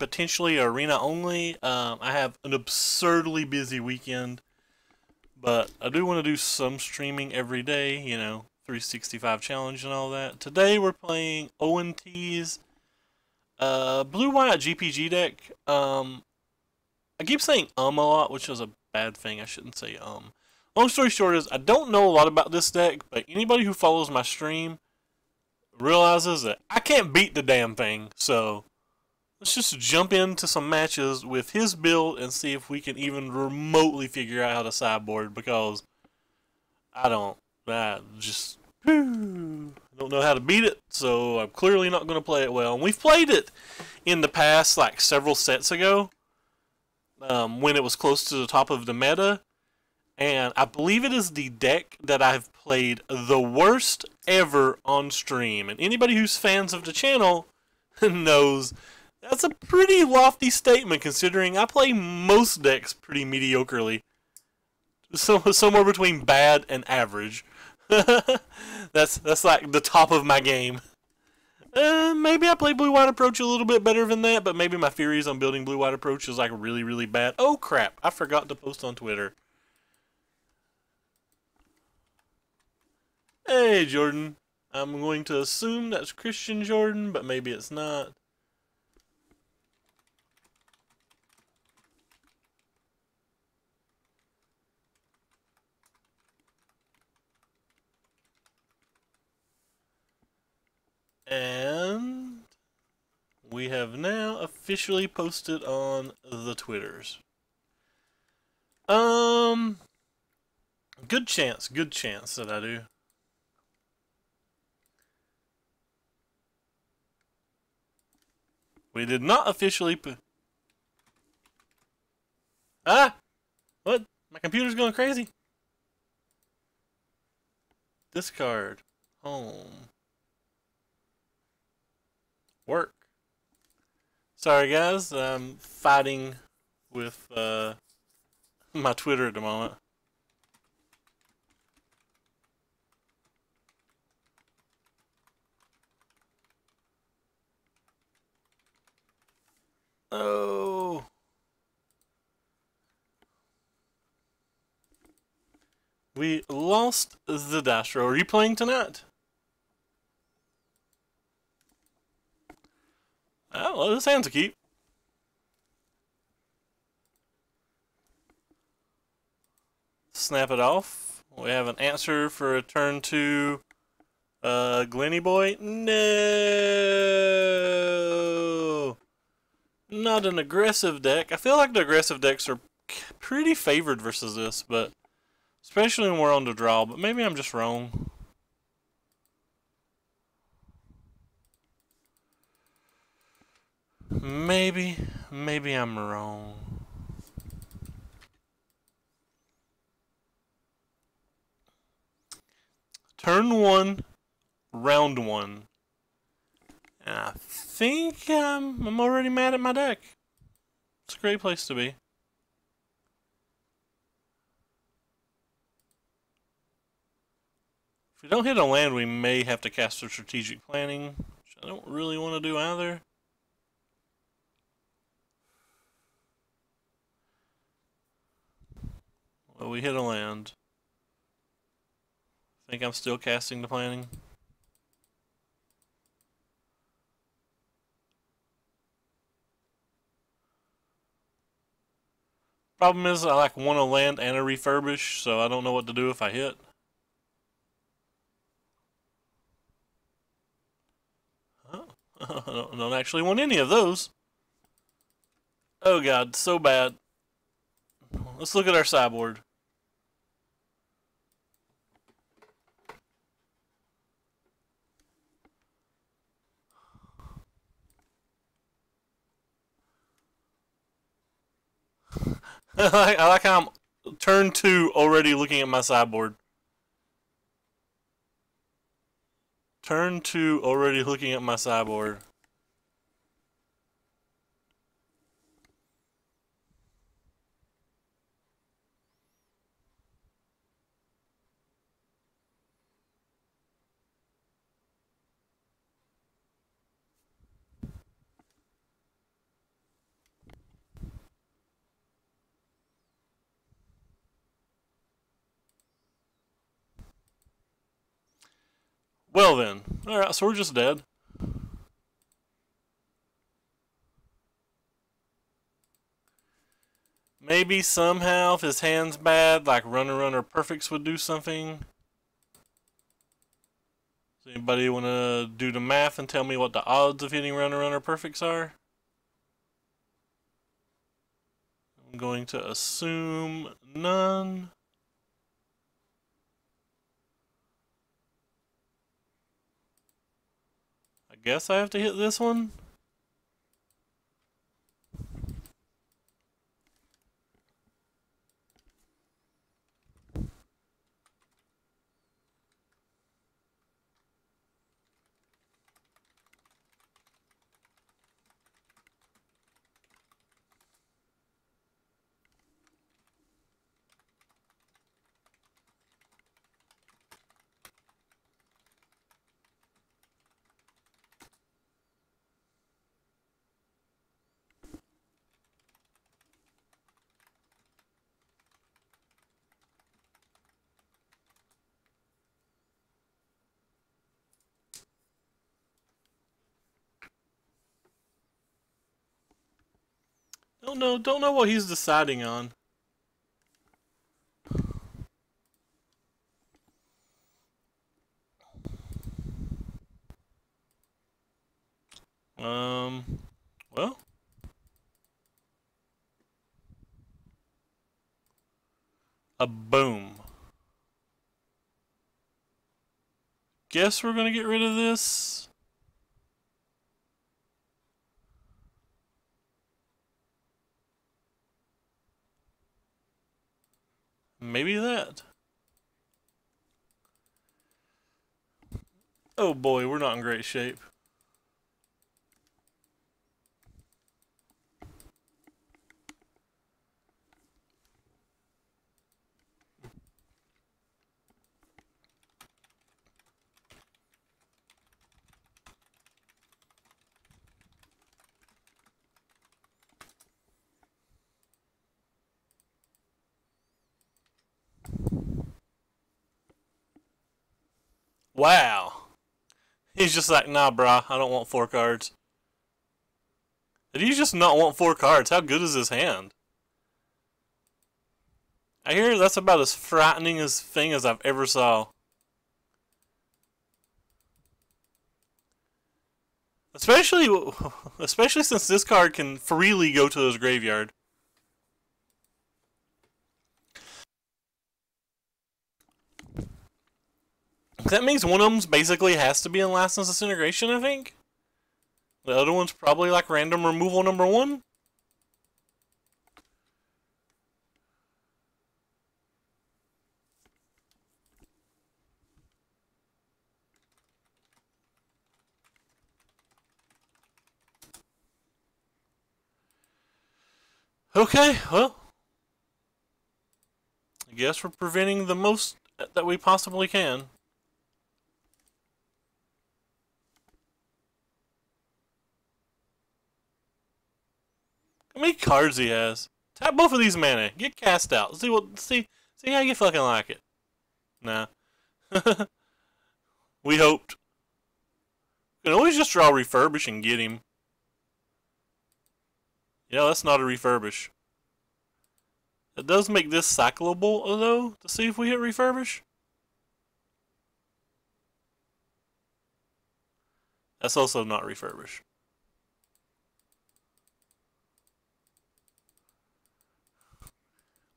potentially arena only. I have an absurdly busy weekend, but I do want to do some streaming every day, you know, 365 challenge and all that. Today we're playing ONT's blue-white GPG deck. I keep saying a lot, which is a bad thing. I shouldn't say. Long story short is, I don't know a lot about this deck, but anybody who follows my stream realizes that I can't beat the damn thing. So let's just jump into some matches with his build and see if we can even remotely figure out how to sideboard, because I don't. I just don't know how to beat it, so I'm clearly not going to play it well. And we've played it in the past, like several sets ago, when it was close to the top of the meta. And I believe it is the deck that I've played the worst ever on stream. And anybody who's fans of the channel knows that's a pretty lofty statement, considering I play most decks pretty mediocrely. So, somewhere between bad and average. That's like the top of my game. Maybe I play blue-white approach a little bit better than that, but maybe my theories on building blue-white approach is like really, really bad. Oh crap, I forgot to post on Twitter. Hey, Jordan. I'm going to assume that's Christian Jordan, but maybe it's not. And we have now officially posted on the Twitters. Good chance that I do. We did not officially put... Ah! What? My computer's going crazy. Discard. Home. Work. Sorry guys, I'm fighting with my Twitter at the moment. Oh. We lost the Dastro. Are you playing tonight? Oh, well, this hand's a keep. Snap it off. We have an answer for a turn 2 Glenny Boy. No! Not an aggressive deck. I feel like the aggressive decks are pretty favored versus this, but especially when we're on the draw, but maybe I'm just wrong. Maybe I'm wrong. Turn 1, round 1. And I think I'm already mad at my deck. It's a great place to be. If we don't hit a land, we may have to cast a strategic planning, which I don't really want to do either. Well, we hit a land. I think I'm still casting the planning. Problem is, I like want to land and a refurbish, so I don't know what to do if I hit. Oh, I don't actually want any of those. Oh god, so bad. Let's look at our sideboard. I like how I'm turn 2 already looking at my sideboard. Turn 2 already looking at my sideboard. Well then. Alright, so we're just dead. Maybe somehow if his hand's bad, like runner perfects would do something. Does anybody want to do the math and tell me what the odds of hitting runner perfects are? I'm going to assume none. I guess I have to hit this one. Don't know what he's deciding on. Well. A boom. Guess we're gonna get rid of this. Maybe that. Oh boy, we're not in great shape. Wow. He's just like, nah, brah, I don't want 4 cards. Did he just not want 4 cards? How good is his hand? I hear that's about as frightening as thing as I've ever saw. Especially since this card can freely go to his graveyard. That means one of them basically has to be in Last Disintegration, I think. The other one's probably like random removal number 1. Okay, well. I guess we're preventing the most that we possibly can. How many cards he has? Tap both of these mana. Get cast out. See how you fucking like it. Nah. We hoped. You can always just draw refurbish and get him. Yeah, that's not a refurbish. It does make this cyclable though, to see if we hit refurbish. That's also not refurbish.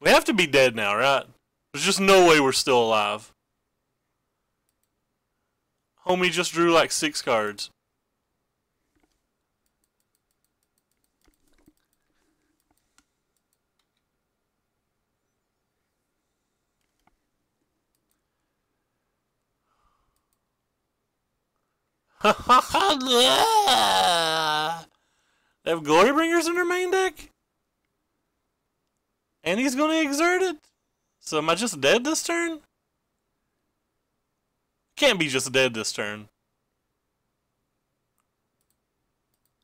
We have to be dead now, right? There's just no way we're still alive. Homie just drew like 6 cards. They have Glorybringers in their main deck? And he's going to exert it? So am I just dead this turn? Can't be just dead this turn.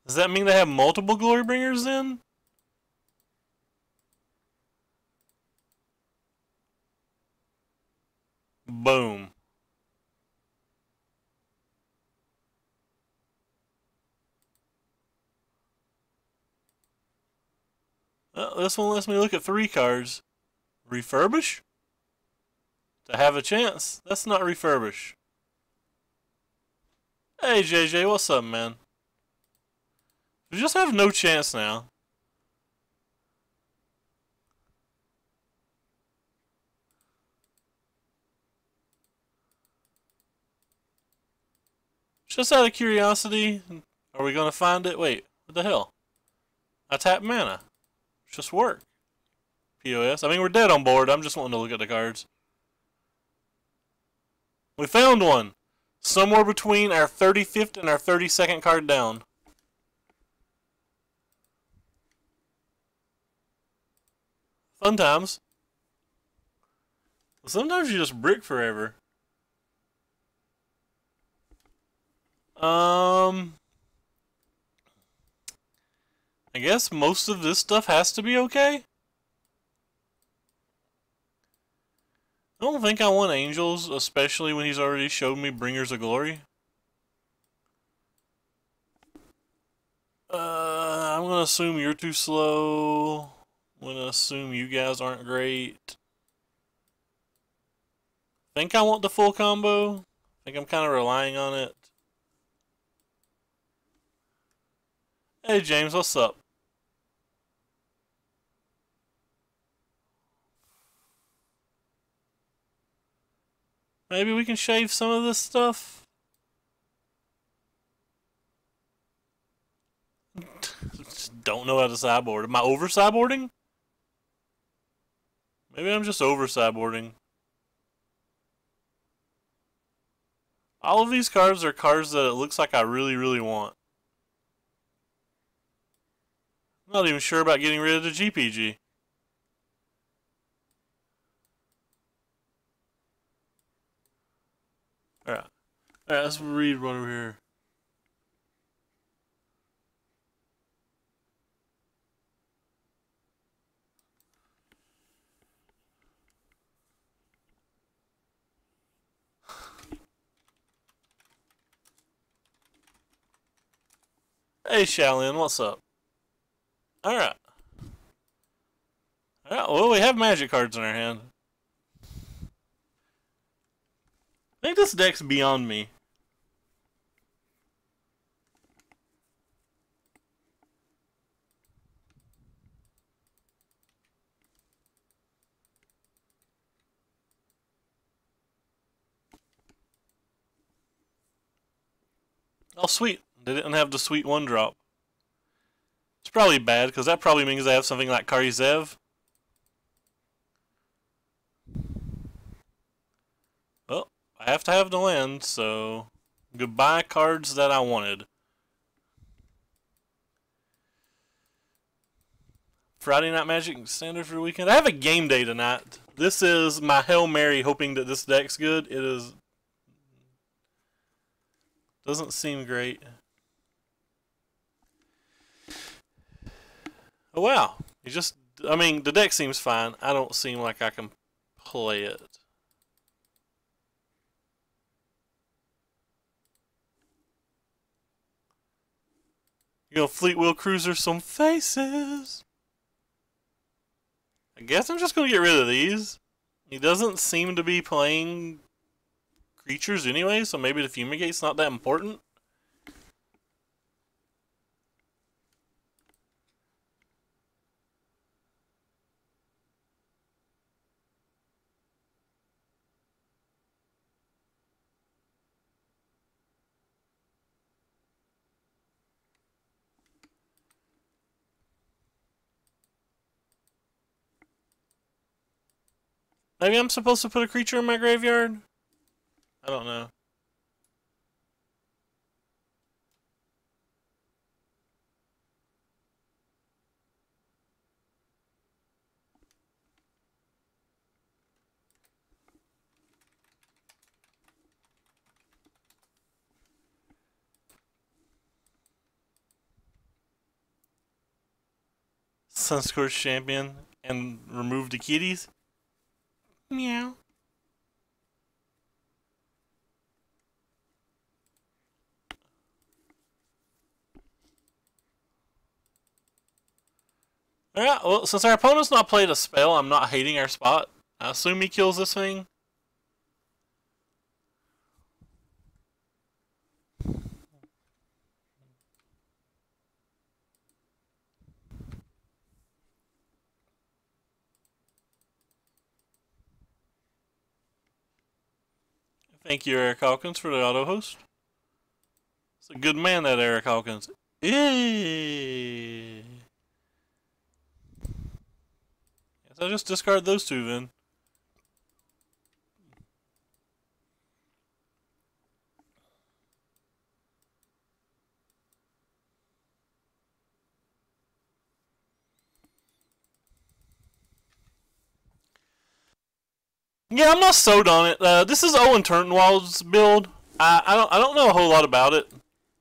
Does that mean they have multiple Glorybringers then? Boom. This one lets me look at 3 cards. Refurbish? To have a chance. That's not refurbish. Hey JJ, what's up, man? We just have no chance now. Just out of curiosity, are we gonna find it? Wait, what the hell? I tap mana. Just work. POS. I mean, we're dead on board. I'm just wanting to look at the cards. We found one. Somewhere between our 35th and our 32nd card down. Fun times. Sometimes you just brick forever. I guess most of this stuff has to be okay. I don't think I want Angels, especially when he's already showed me Bringers of Glory. I'm gonna assume you're too slow. I'm gonna assume you guys aren't great. Think I want the full combo. Think I'm kind of relying on it. Hey James, what's up? Maybe we can shave some of this stuff? Just don't know how to sideboard. Am I over sideboarding? Maybe I'm just over sideboarding. All of these cards are cards that it looks like I really, really want. I'm not even sure about getting rid of the GPG. Alright. Alright, let's read one over here. Hey Shaolin, what's up? Alright. Alright, well, we have magic cards in our hand. I think this deck's beyond me. Oh, sweet. They didn't have the sweet 1-drop. It's probably bad, because that probably means they have something like Karizev. Well, I have to have the land, so goodbye cards that I wanted. Friday Night Magic standard for the weekend. I have a game day tonight. This is my Hail Mary hoping that this deck's good. It is. Doesn't seem great. Oh wow. You just, I mean, the deck seems fine. I don't seem like I can play it. You know, Fleet Wheel Cruiser some faces. I guess I'm just going to get rid of these. He doesn't seem to be playing creatures anyway, so maybe the Fumigate's not that important. Maybe I'm supposed to put a creature in my graveyard? I don't know. Sunscorched Champion and remove the kitties? Meow. Alright, well, since our opponent's not played a spell, I'm not hating our spot. I assume he kills this thing. Thank you, Eric Hawkins, for the auto host. It's a good man, that Eric Hawkins. Yes, I'll just discard those two then. Yeah, I'm not sold on it. This is Owen Turnwald's build. I don't know a whole lot about it.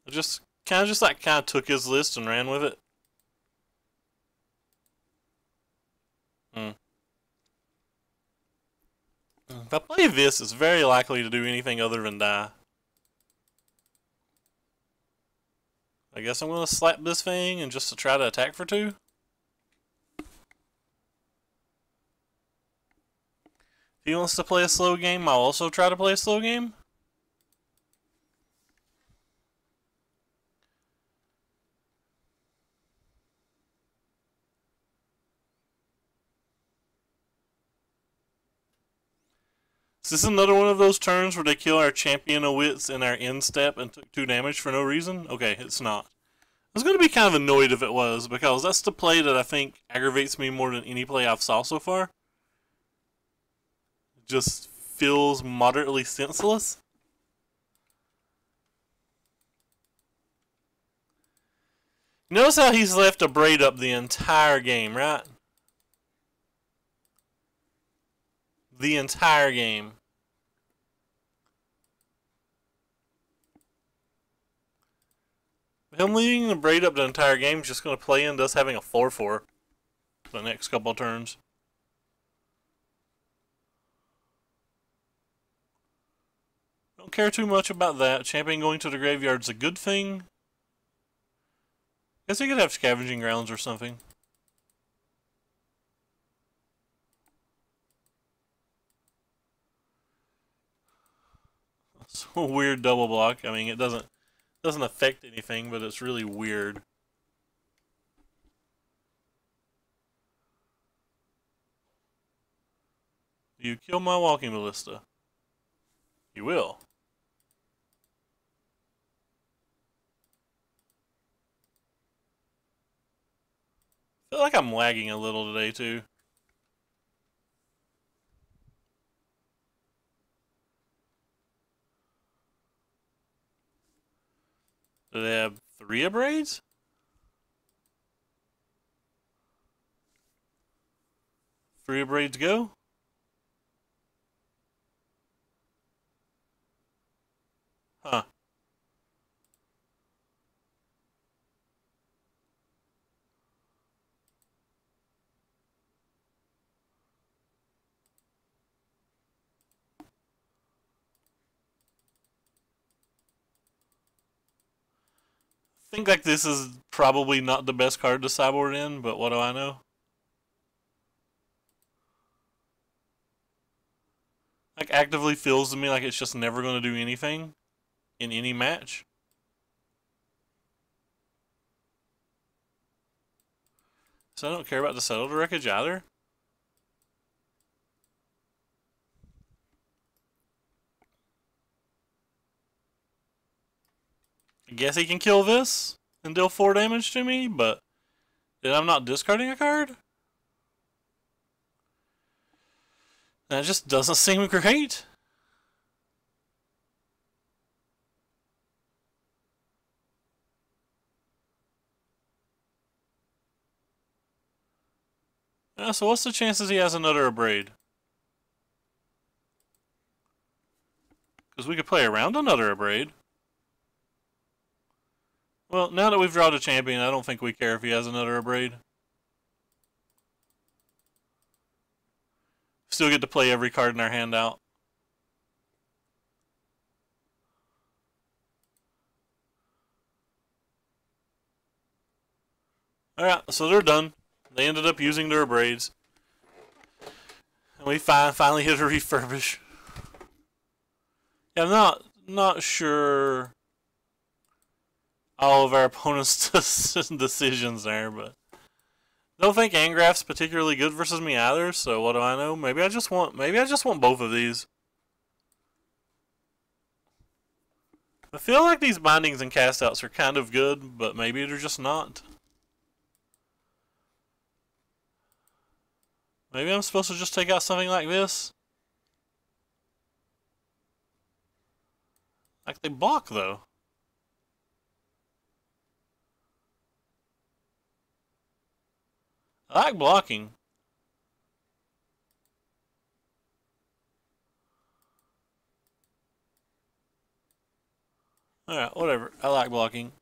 I just kind of took his list and ran with it. If I play this, it's very likely to do anything other than die. I guess I'm gonna slap this thing and just to try to attack for 2. If he wants to play a slow game, I'll also try to play a slow game. Is this another one of those turns where they kill our champion of wits in our end step and took 2 damage for no reason? Okay, it's not. I was going to be kind of annoyed if it was, because that's the play that I think aggravates me more than any play I've saw so far. It just feels moderately senseless. Notice how he's left a braid up the entire game, right? The entire game. Him leaving the braid up the entire game is just going to play into us having a 4-4 for the next couple of turns. Don't care too much about that. Champion going to the graveyard's a good thing. Guess he could have scavenging grounds or something. It's a weird double block. I mean, it doesn't affect anything, but it's really weird. You kill my walking ballista. You will. I feel like I'm lagging a little today, too. Do they have 3 abrades? 3 abrades go? Huh. I think like this is probably not the best card to sideboard in, but what do I know? Like actively feels to me like it's just never going to do anything in any match. So I don't care about the settled wreckage either. I guess he can kill this and deal 4 damage to me, but then I'm not discarding a card? That just doesn't seem great. So what's the chances he has another abrade? Because we could play around another abrade. Well, now that we've drawn a champion, I don't think we care if he has another abrade. Still get to play every card in our hand out. Alright, so they're done. They ended up using their braids. And we finally hit a refurbish. Yeah, I'm not sure all of our opponents' decisions there, but I don't think Angrath's particularly good versus me either, so what do I know? Maybe I just want both of these. I feel like these bindings and castouts are kind of good, but maybe they're just not. Maybe I'm supposed to just take out something like this. Like they block though. I like blocking. Alright, whatever. I like blocking.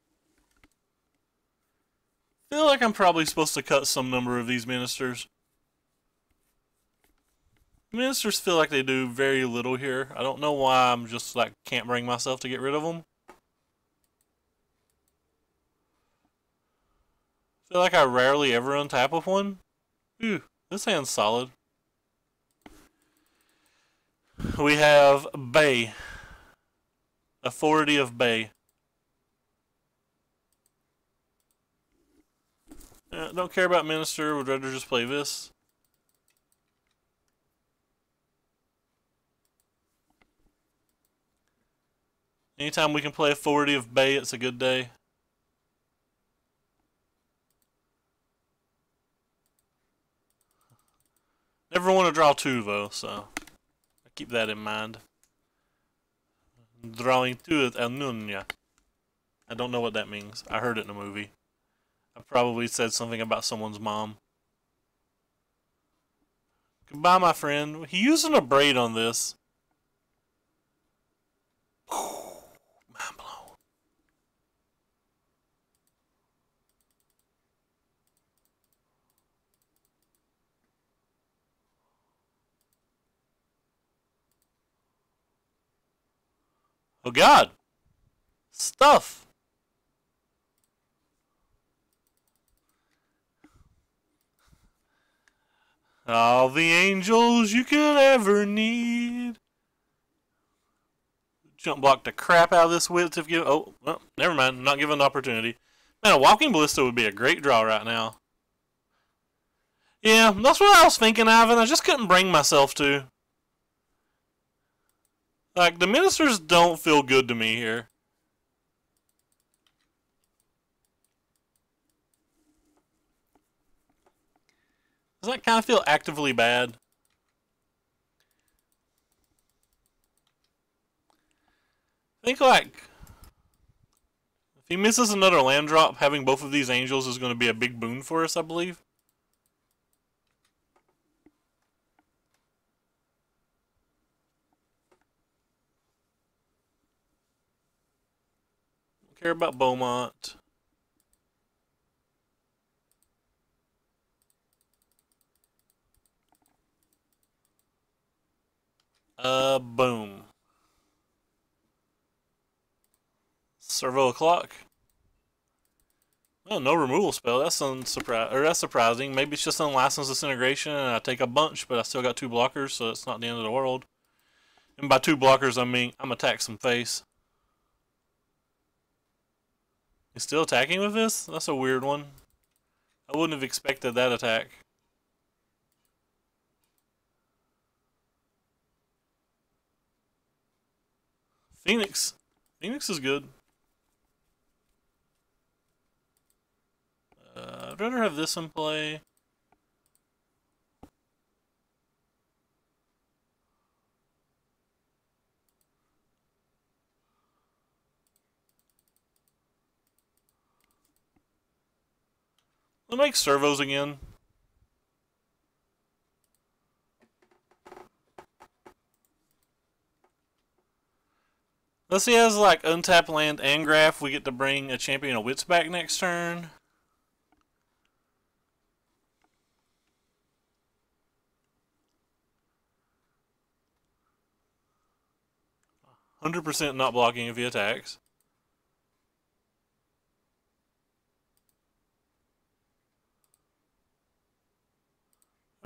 Feel like I'm probably supposed to cut some number of these ministers. Ministers feel like they do very little here. I don't know why I'm just like can't bring myself to get rid of them. Feel like I rarely ever untap with one. Ooh, this hand's solid. We have Bay. Authority of Bay. Don't care about Minister, would rather just play this. Anytime we can play Authority of Bay, it's a good day. Never want to draw two though, so keep that in mind. Drawing two is El Nunya. I don't know what that means. I heard it in a movie. I probably said something about someone's mom. Goodbye, my friend. He using a braid on this. Mind blown. Oh God. Stuff. All the angels you could ever need. Jump block the crap out of this width if you. Oh, well, never mind. Not given the opportunity. Man, a walking ballista would be a great draw right now. Yeah, that's what I was thinking, Ivan. I just couldn't bring myself to. Like, the ministers don't feel good to me here. Does that kind of feel actively bad? I think, like, if he misses another land drop, having both of these angels is going to be a big boon for us, I believe. Don't care about Beaumont. Boom. Servo o'clock. Oh, no removal spell. That's that's surprising. Maybe it's just unlicensed disintegration and I take a bunch, but I still got 2 blockers, so it's not the end of the world. And by 2 blockers, I mean I'm attack some face. He's still attacking with this? That's a weird one. I wouldn't have expected that attack. Phoenix. Phoenix is good. I'd rather have this in play. We'll make servos again. Unless he has like untapped land and graph, we get to bring a champion of wits back next turn. %, not blocking if he attacks.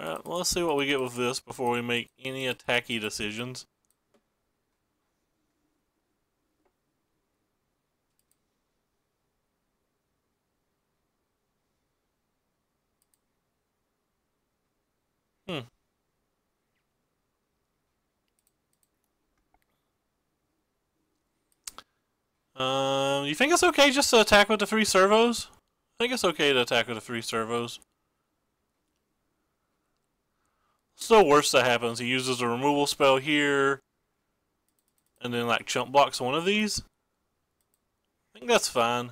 Alright, well, let's see what we get with this before we make any attacky decisions. You think it's okay just to attack with the 3 servos? I think it's okay to attack with the 3 servos. Still worse that happens. He uses a removal spell here, and then like chump blocks one of these. I think that's fine.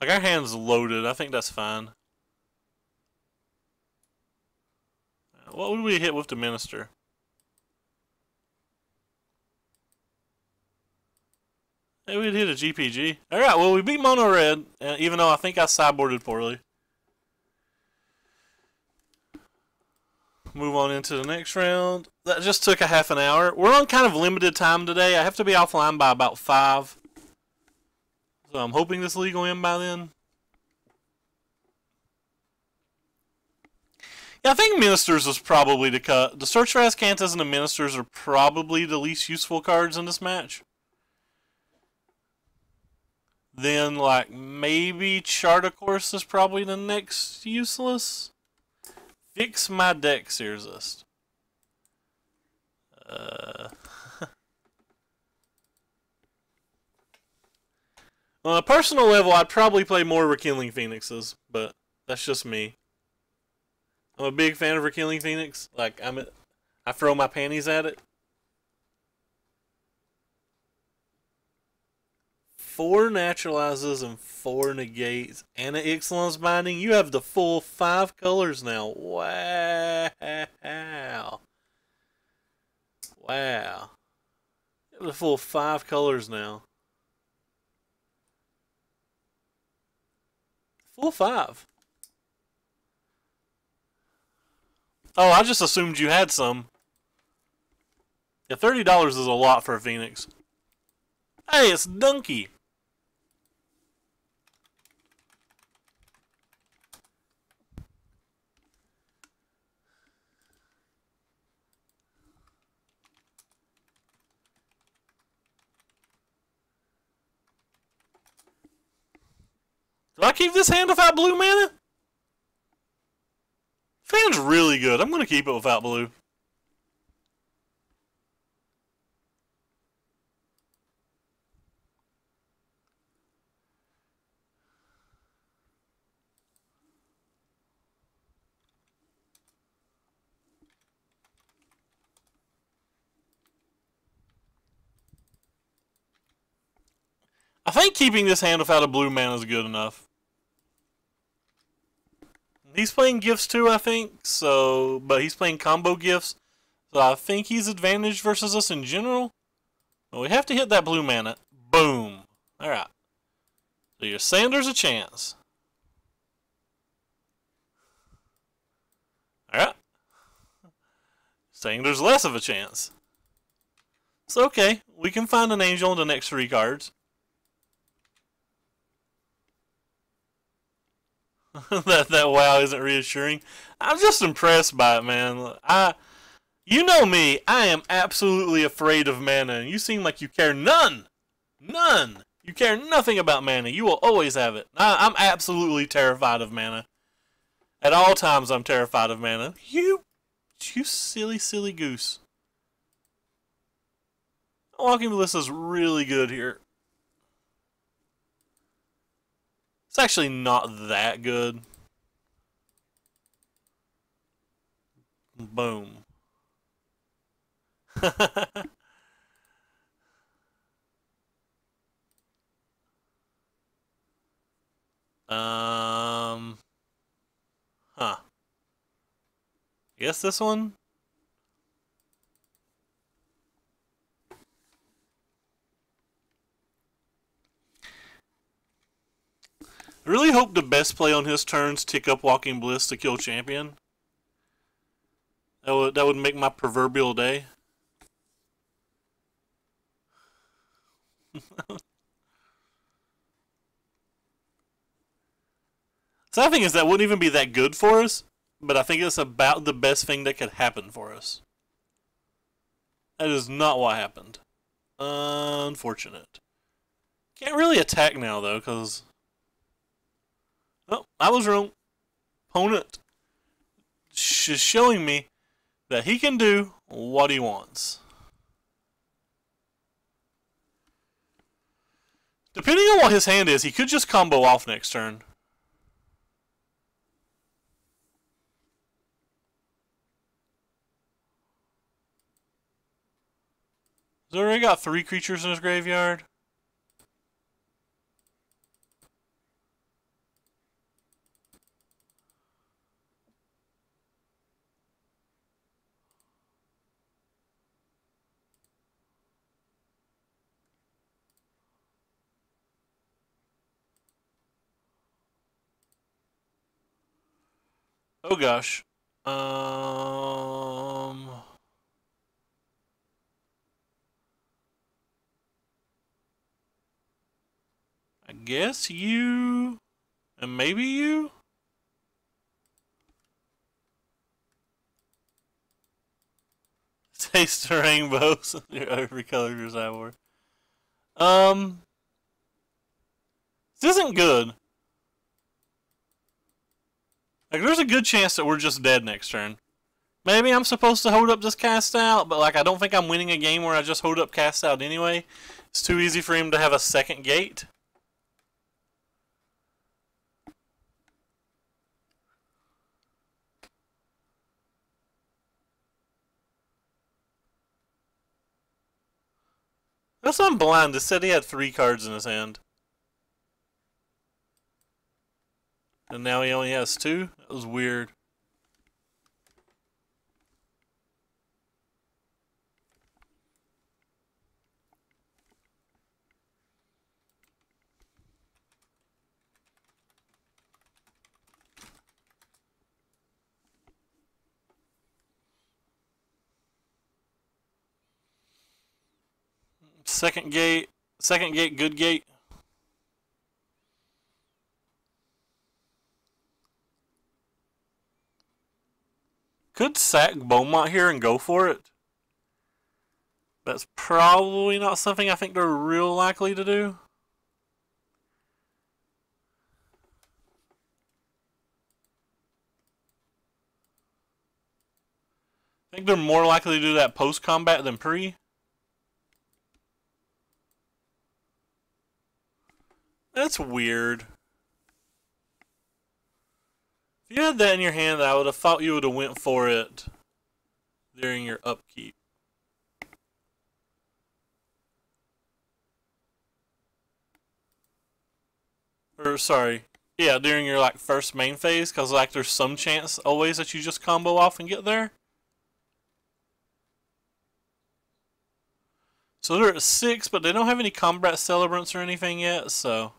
Like our hand's loaded. I think that's fine. What would we hit with the Minister? Hey, we'd hit a GPG. Alright, well, we beat Mono Red, even though I think I sideboarded poorly. Move on into the next round. That just took a half an hour. We're on kind of limited time today. I have to be offline by about 5. So I'm hoping this league will end by then. Yeah, I think Ministers is probably the cut. The Search for Azcanthus and the Ministers are probably the least useful cards in this match. Then, like, maybe Chart of Course is probably the next useless. Fix my Dex Irresist. On a personal level, I'd probably play more Rekindling Phoenixes, but that's just me. I'm a big fan of Rekindling Phoenix. Like, I throw my panties at it. 4 naturalizes and 4 negates and an Ixalan's Binding. You have the full 5 colors now. Wow. Wow. You have the full 5 colors now. Full 5. Oh, I just assumed you had some. Yeah, $30 is a lot for a Phoenix. Hey, it's Donkey. Do I keep this hand without blue mana? This hand's really good. I'm going to keep it without blue. I think keeping this hand without a blue mana is good enough. He's playing gifts too, I think, so, but he's playing combo gifts, so I think he's advantaged versus us in general. But we have to hit that blue mana. Boom. Alright. So you're saying there's a chance. Alright. Saying there's less of a chance. It's okay. We can find an angel in the next 3 cards. that wow isn't reassuring. I'm just impressed by it, man. You know me, I am absolutely afraid of mana, and you seem like you care none. None. You care nothing about mana. You will always have it. I'm absolutely terrified of mana. At all times, I'm terrified of mana. You silly, silly goose. Walking Melissa's really good here. It's actually not that good. Boom. Huh. Guess this one? I really hope the best play on his turns tick up Walking Bliss to kill champion. That would make my proverbial day. Sad thing is that wouldn't even be that good for us, but I think it's about the best thing that could happen for us. That is not what happened. Unfortunate. Can't really attack now, though, because... Oh, I was wrong. Opponent is showing me that he can do what he wants. Depending on what his hand is, he could just combo off next turn. He's already got 3 creatures in his graveyard. Oh gosh. I guess you, and maybe you? Taste the rainbows. Every color of your sideboard. This isn't good. Like, there's a good chance that we're just dead next turn. Maybe I'm supposed to hold up this cast out, but like I don't think I'm winning a game where I just hold up cast out anyway. It's too easy for him to have a second gate. That's not blind. It said he had 3 cards in his hand. And now he only has 2? That was weird. Second gate, good gate. Could sack Beaumont here and go for it. That's probably not something I think they're real likely to do. I think they're more likely to do that post-combat than pre. That's weird. If you had that in your hand, I would have thought you would have went for it during your upkeep. Or, sorry. Yeah, during your, like, first main phase, because, like, there's some chance always that you just combo off and get there. So they're at 6, but they don't have any combat celebrants or anything yet, so...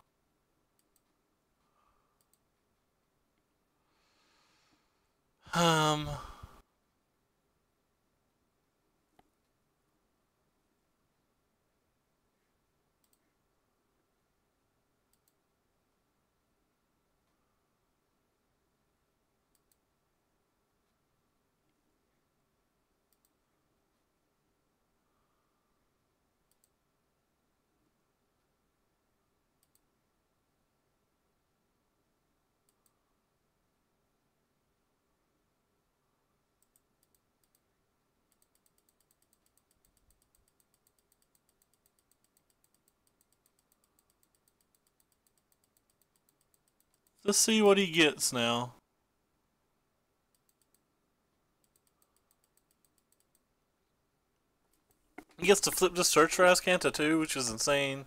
Let's see what he gets now. He gets to flip the search for Azcanta too, which is insane.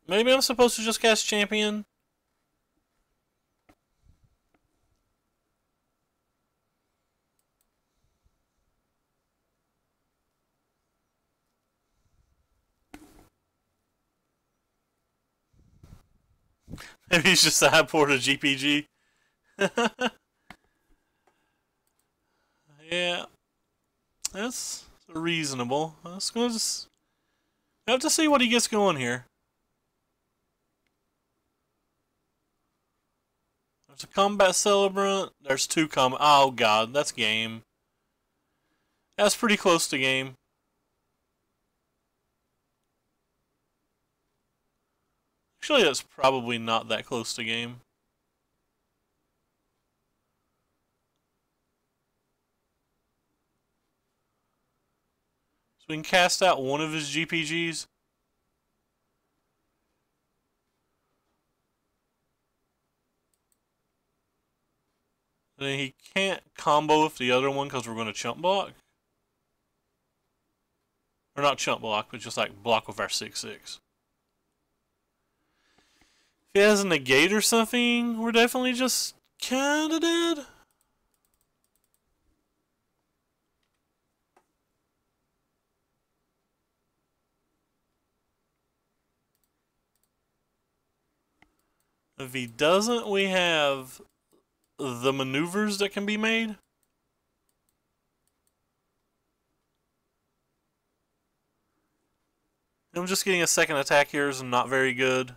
Maybe I'm supposed to just cast Champion? Maybe he's just sideboard a GPG. Yeah. That's reasonable. Let's go just have to see what he gets going here. There's a combat celebrant. There's two oh god, that's game. That's pretty close to game. Actually, that's probably not that close to game. So we can cast out one of his GPGs. And then he can't combo with the other one because we're going to chump block. Or not chump block, but just like block with our 6/6. If he has a negate or something, we're definitely just kinda dead. If he doesn't, we have the maneuvers that can be made. I'm just getting a second attack here is not very good.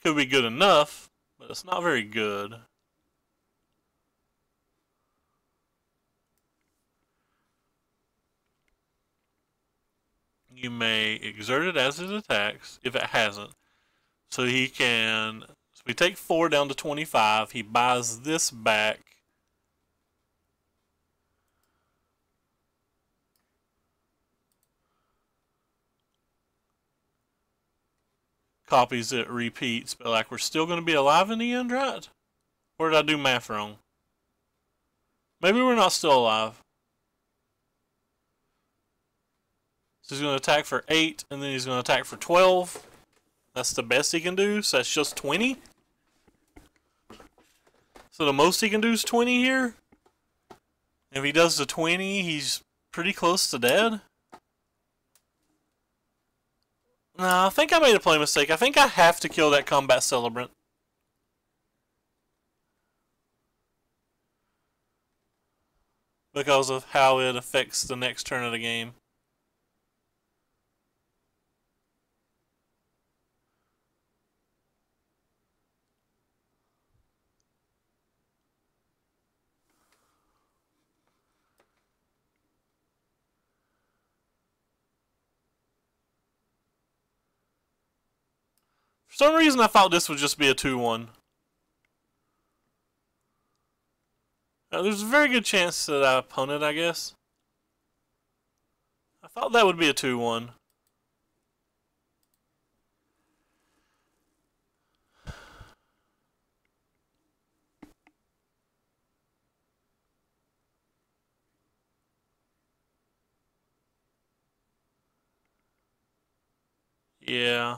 Could be good enough, but it's not very good. You may exert it as it attacks, if it hasn't. So he can... So we take 4 down to 25. He buys this back. Copies it, repeats, but like we're still going to be alive in the end, right? Or did I do math wrong? Maybe we're not still alive. So he's going to attack for 8, and then he's going to attack for 12. That's the best he can do, so that's just 20. So the most he can do is 20 here. If he does the 20, he's pretty close to dead. No, I think I made a play mistake. I think I have to kill that combat celebrant. Because of how it affects the next turn of the game. For some reason, I thought this would just be a 2-1. Now, there's a very good chance that I punt it, I guess. I thought that would be a 2-1. Yeah.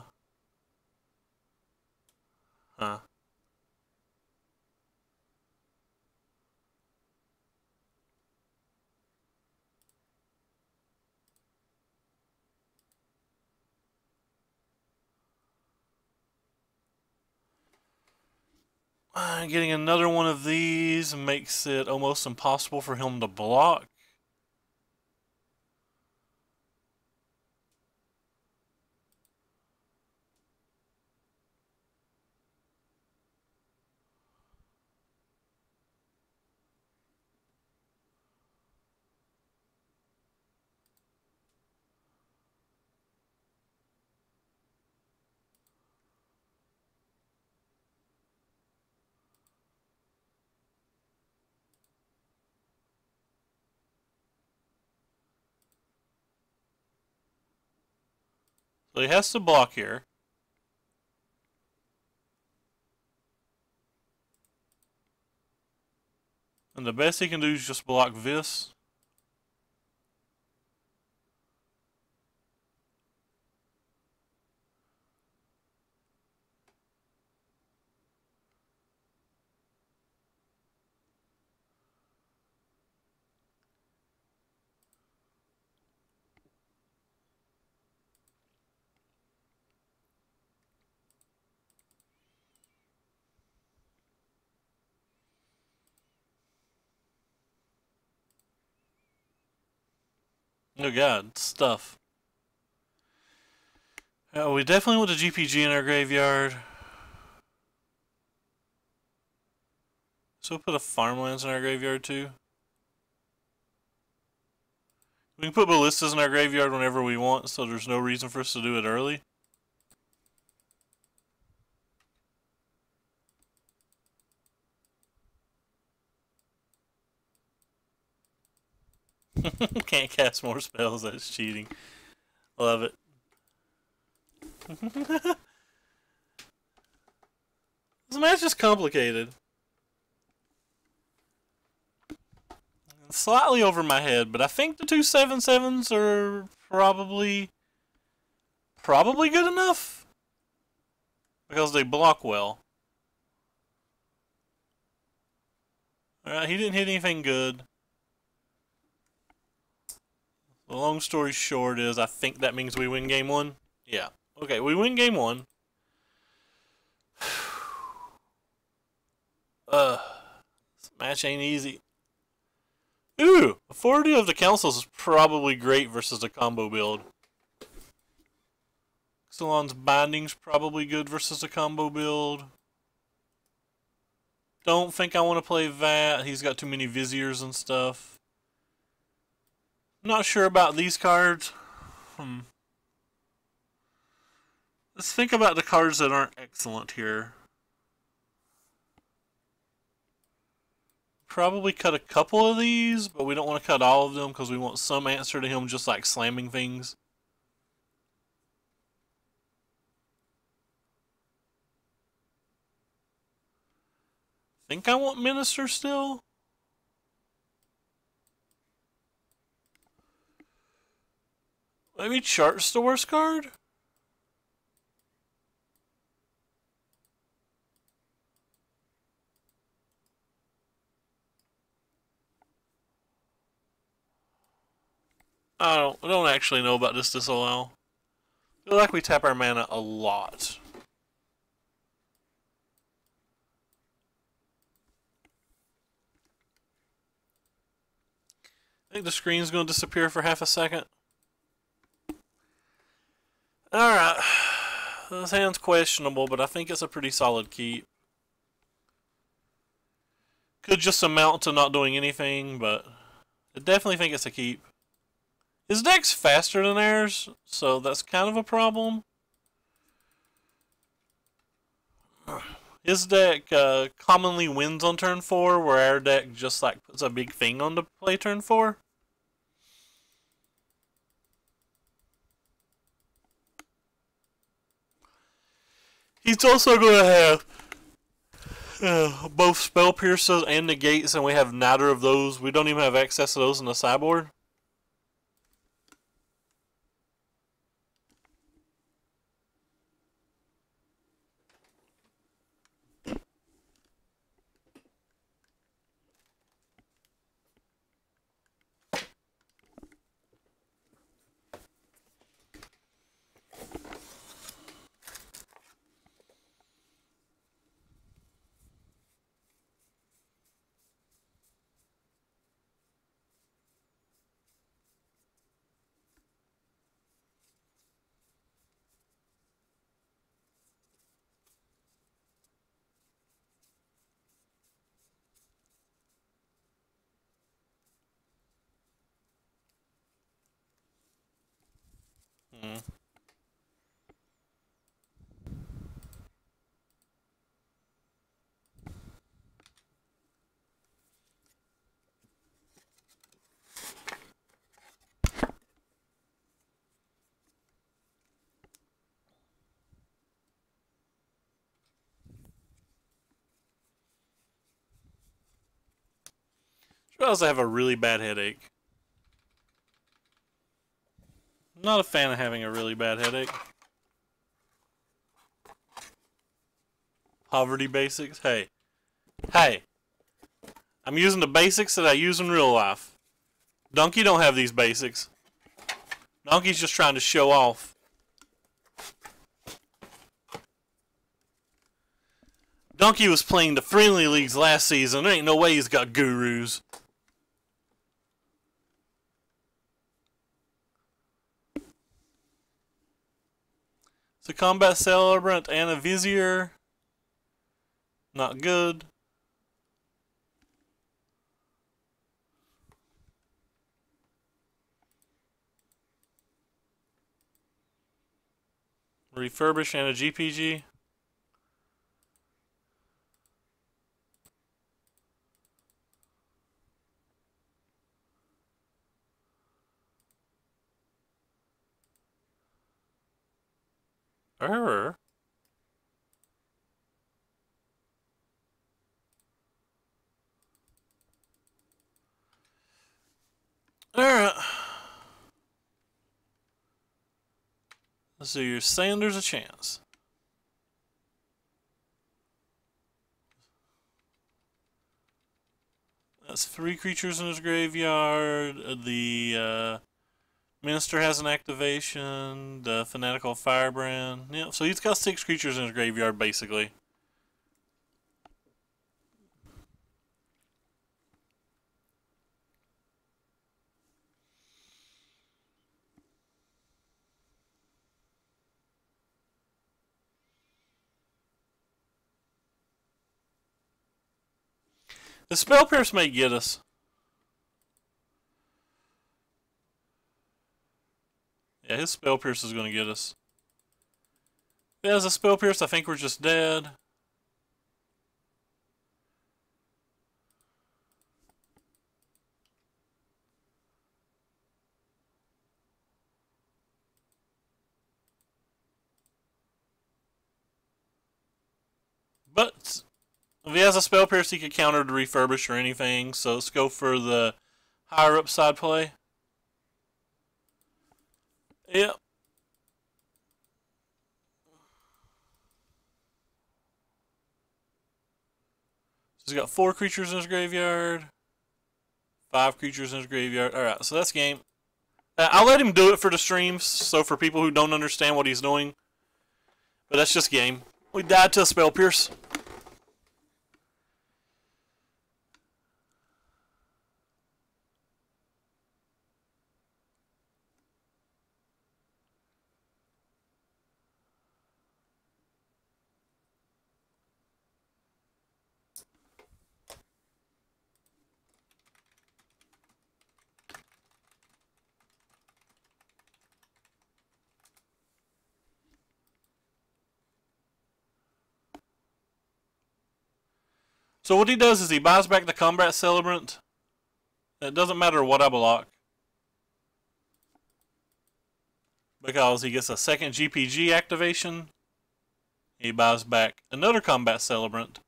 Huh. Getting another one of these makes it almost impossible for him to block. So he has to block here. And the best he can do is just block this. Oh god, stuff. We definitely want a GPG in our graveyard. So we'll put a farmlands in our graveyard too. We can put ballistas in our graveyard whenever we want, so there's no reason for us to do it early. Can't cast more spells, that's cheating. Love it. This match is complicated. Slightly over my head, but I think the 2 7/7s are probably good enough because they block well. Alright, he didn't hit anything good. The long story short is I think that means we win game 1. Yeah. Okay, we win game 1. This match ain't easy. Ooh, Authority of the Councils is probably great versus a combo build. Xylon's Binding's probably good versus a combo build. Don't think I want to play that. He's got too many Viziers and stuff. Not sure about these cards. Let's think about the cards that aren't excellent here. Probably cut a couple of these, but we don't want to cut all of them because we want some answer to him just like slamming things. Think I want Minister still? Maybe Chart's the worst card? I don't actually know about this disallow. I feel like we tap our mana a lot. I think the screen's going to disappear for half a second. Alright. This hand's questionable, but I think it's a pretty solid keep. Could just amount to not doing anything, but I definitely think it's a keep. His deck's faster than ours, so that's kind of a problem. His deck commonly wins on turn 4, where our deck just like puts a big thing on to play turn 4. He's also going to have both Spell Pierces and Negates, and we have neither of those. We don't even have access to those in the sideboard. I also have a really bad headache. I'm not a fan of having a really bad headache. Poverty basics? Hey. Hey. I'm using the basics that I use in real life. Donkey don't have these basics. Donkey's just trying to show off. Donkey was playing the friendly leagues last season. There ain't no way he's got gurus. the combat celebrant and a vizier. Not good. Refurbish and a GPG. Alright. So you're saying there's a chance. That's 3 creatures in his graveyard. The Minister has an activation. The Fanatical Firebrand. Yeah, so he's got 6 creatures in his graveyard, basically. The Spell Pierce may get us. Yeah, his Spell Pierce is going to get us. If he has a Spell Pierce, I think we're just dead. But if he has a Spell Pierce, he could counter to Refurbish or anything. So let's go for the higher upside play. Yep. So he's got 4 creatures in his graveyard. 5 creatures in his graveyard. Alright, so that's game. I'll let him do it for the streams, so for people who don't understand what he's doing. But that's just game. We died to a Spell Pierce. So what he does is he buys back the Combat Celebrant. It doesn't matter what I block, because he gets a second GPG activation. He buys back another Combat Celebrant.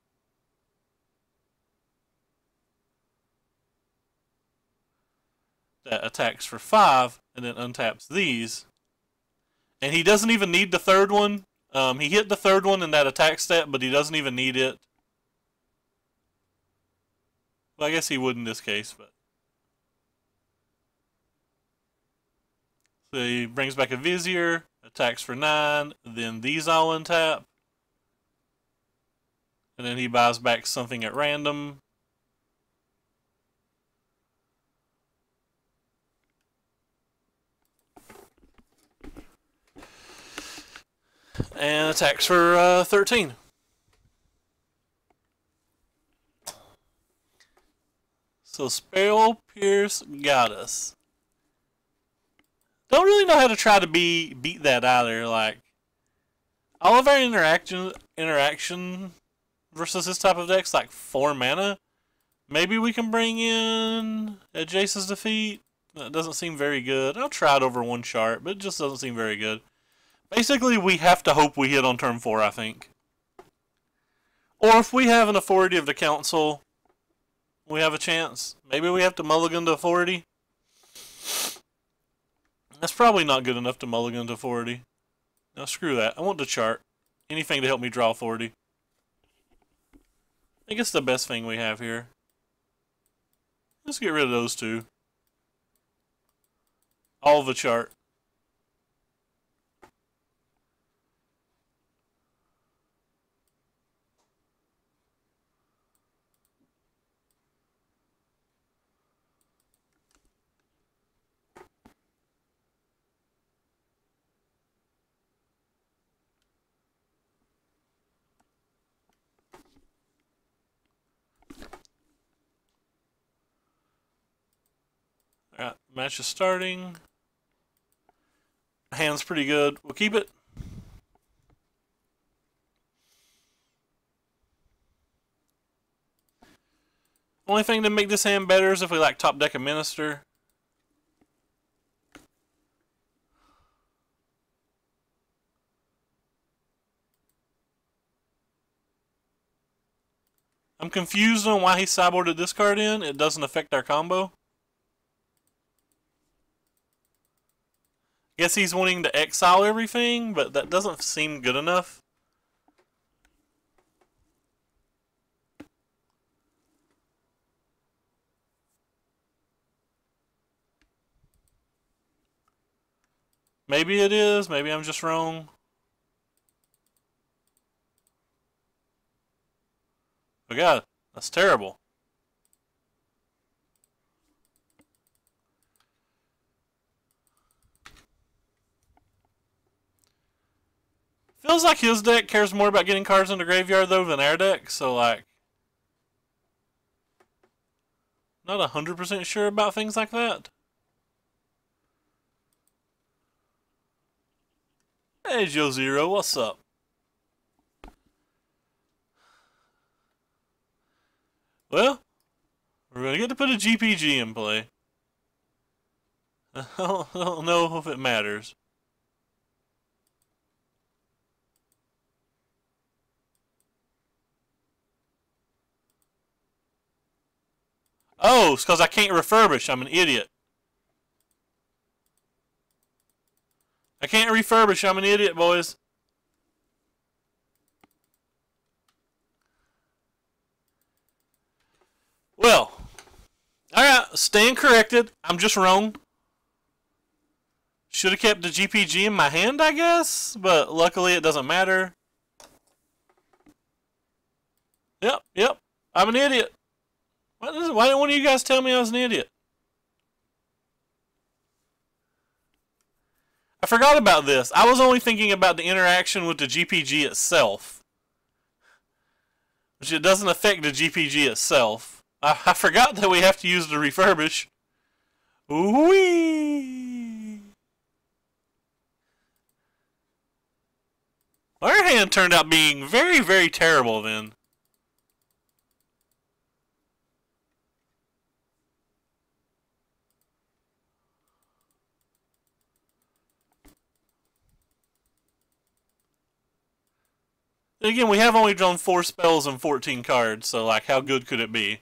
That attacks for 5 and then untaps these. And he doesn't even need the third one. He hit the third one in that attack step, but he doesn't even need it. Well, I guess he would in this case, but. So he brings back a Vizier, attacks for 9, then these all untap. And then he buys back something at random. And attacks for 13. So Spell Pierce got us. Don't really know how to try to beat that either. Like, all of our interaction versus this type of deck's like 4 mana. Maybe we can bring in a Jace's Defeat. That doesn't seem very good. I'll try it over 1 chart, but it just doesn't seem very good. Basically, we have to hope we hit on turn 4, I think. Or if we have an authority of the council, we have a chance. Maybe we have to mulligan to authority. That's probably not good enough to mulligan to authority. Now screw that. I want the chart. Anything to help me draw authority. I think it's the best thing we have here. Let's get rid of those 2. All of the chart. Alright, match is starting. Hand's pretty good. We'll keep it. Only thing to make this hand better is if we like top deck a minister. I'm confused on why he sideboarded this card in. It doesn't affect our combo. Guess he's wanting to exile everything, but that doesn't seem good enough. Maybe it is. Maybe I'm just wrong. Oh god, that's terrible. Feels like his deck cares more about getting cards in the graveyard though than our deck, so like not 100% sure about things like that. Hey Joe Zero, what's up? Well, we're gonna get to put a GPG in play. I don't know if it matters. Oh, it's because I can't refurbish. I'm an idiot. I can't refurbish. I'm an idiot, boys. Well, alright, stand corrected. I'm just wrong. Should have kept the GPG in my hand, I guess, but luckily it doesn't matter. Yep. I'm an idiot. Why didn't one of you guys tell me I was an idiot? I forgot about this. I was only thinking about the interaction with the GPG itself. Which it doesn't affect the GPG itself. I forgot that we have to use the refurbish. Ooh-wee! Our hand turned out being very, very terrible then. Again, we have only drawn 4 spells and 14 cards, so like, how good could it be?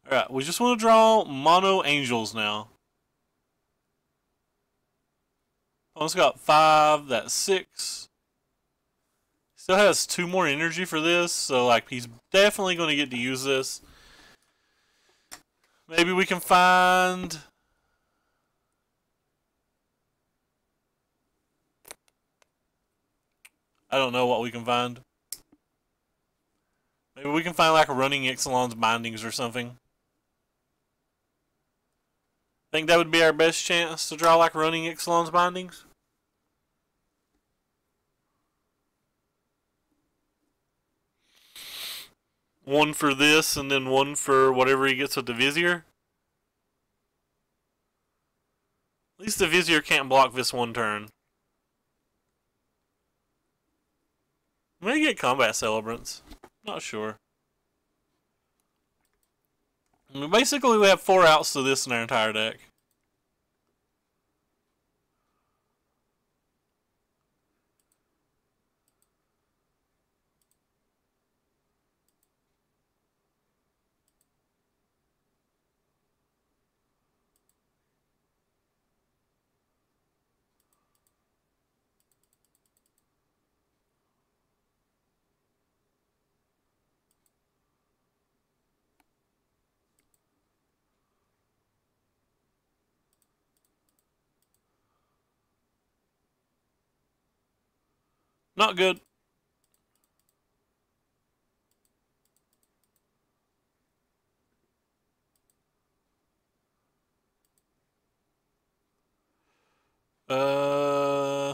Alright, we just want to draw mono angels now. Almost got 5, that's 6. Still has 2 more energy for this, so like, he's definitely going to get to use this. Maybe we can find... I don't know what we can find. Maybe we can find like a Running Ixalan's Bindings or something. Think that would be our best chance to draw like Running Ixalan's Bindings? One for this, and then one for whatever he gets with the Vizier. At least the Vizier can't block this one turn. May get Combat Celebrants. Not sure. I mean, basically, we have 4 outs to this in our entire deck. Not good.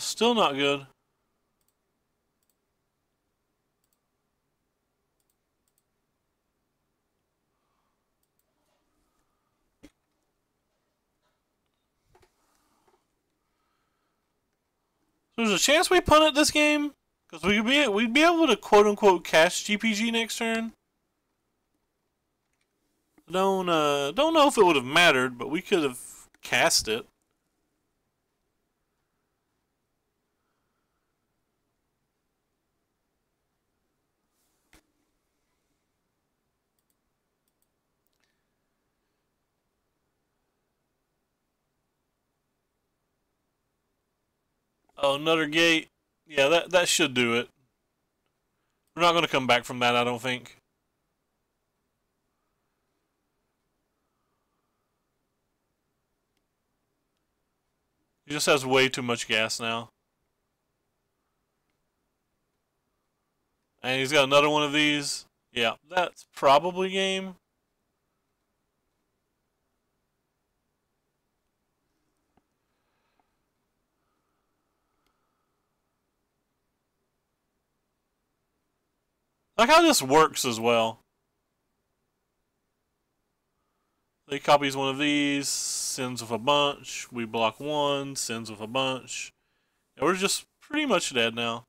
Still not good. There's a chance we punt it this game, because we'd be able to quote unquote cash GPG next turn. Don't know if it would have mattered, but we could have cast it. Oh, another gate. Yeah, that should do it. We're not going to come back from that, I don't think. He just has way too much gas now. And he's got another one of these. Yeah, that's probably game. Like how this works as well. He copies one of these, sends with a bunch. We block one, sends with a bunch. And we're just pretty much dead now.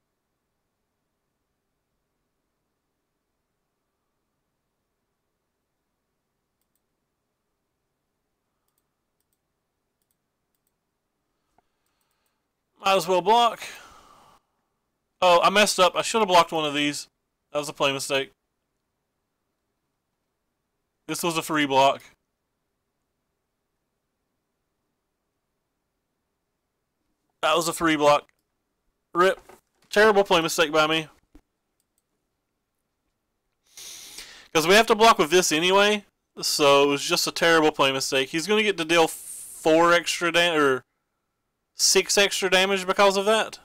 Might as well block. Oh, I messed up. I should have blocked one of these. That was a play mistake. This was a free block. That was a free block. Rip. Terrible play mistake by me. Because we have to block with this anyway. So it was just a terrible play mistake. He's going to get to deal 4 extra damage, or 6 extra damage because of that.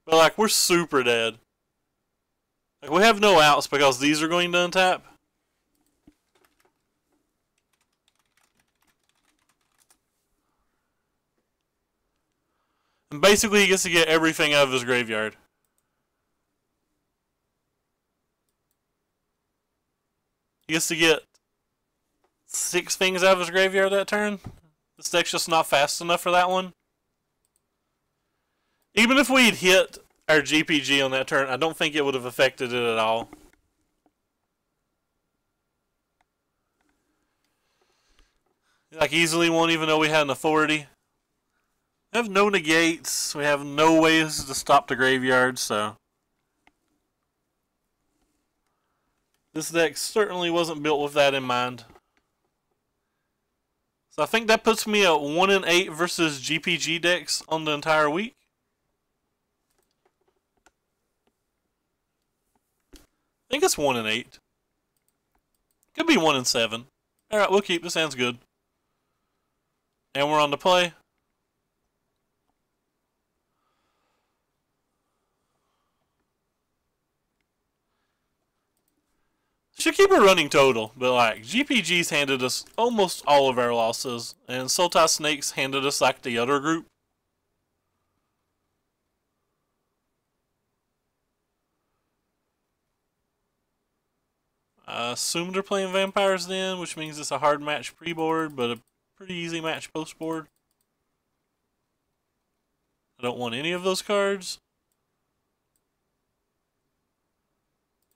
But like, we're super dead. Like, we have no outs because these are going to untap. And basically he gets to get everything out of his graveyard. He gets to get 6 things out of his graveyard that turn. This deck's just not fast enough for that one. Even if we'd hit our GPG on that turn, I don't think it would have affected it at all. Like, easily won even though we had an authority. We have no negates. We have no ways to stop the graveyard, so this deck certainly wasn't built with that in mind. So I think that puts me at 1-8 versus GPG decks on the entire week. I think it's 1-8. Could be 1-7. Alright, we'll keep. This hand's good. And we're on to play. Should keep a running total, but like, GPG's handed us almost all of our losses, and Sultai Snakes handed us like the other group. I assume they're playing Vampires then, which means it's a hard match pre-board, but a pretty easy match post-board. I don't want any of those cards.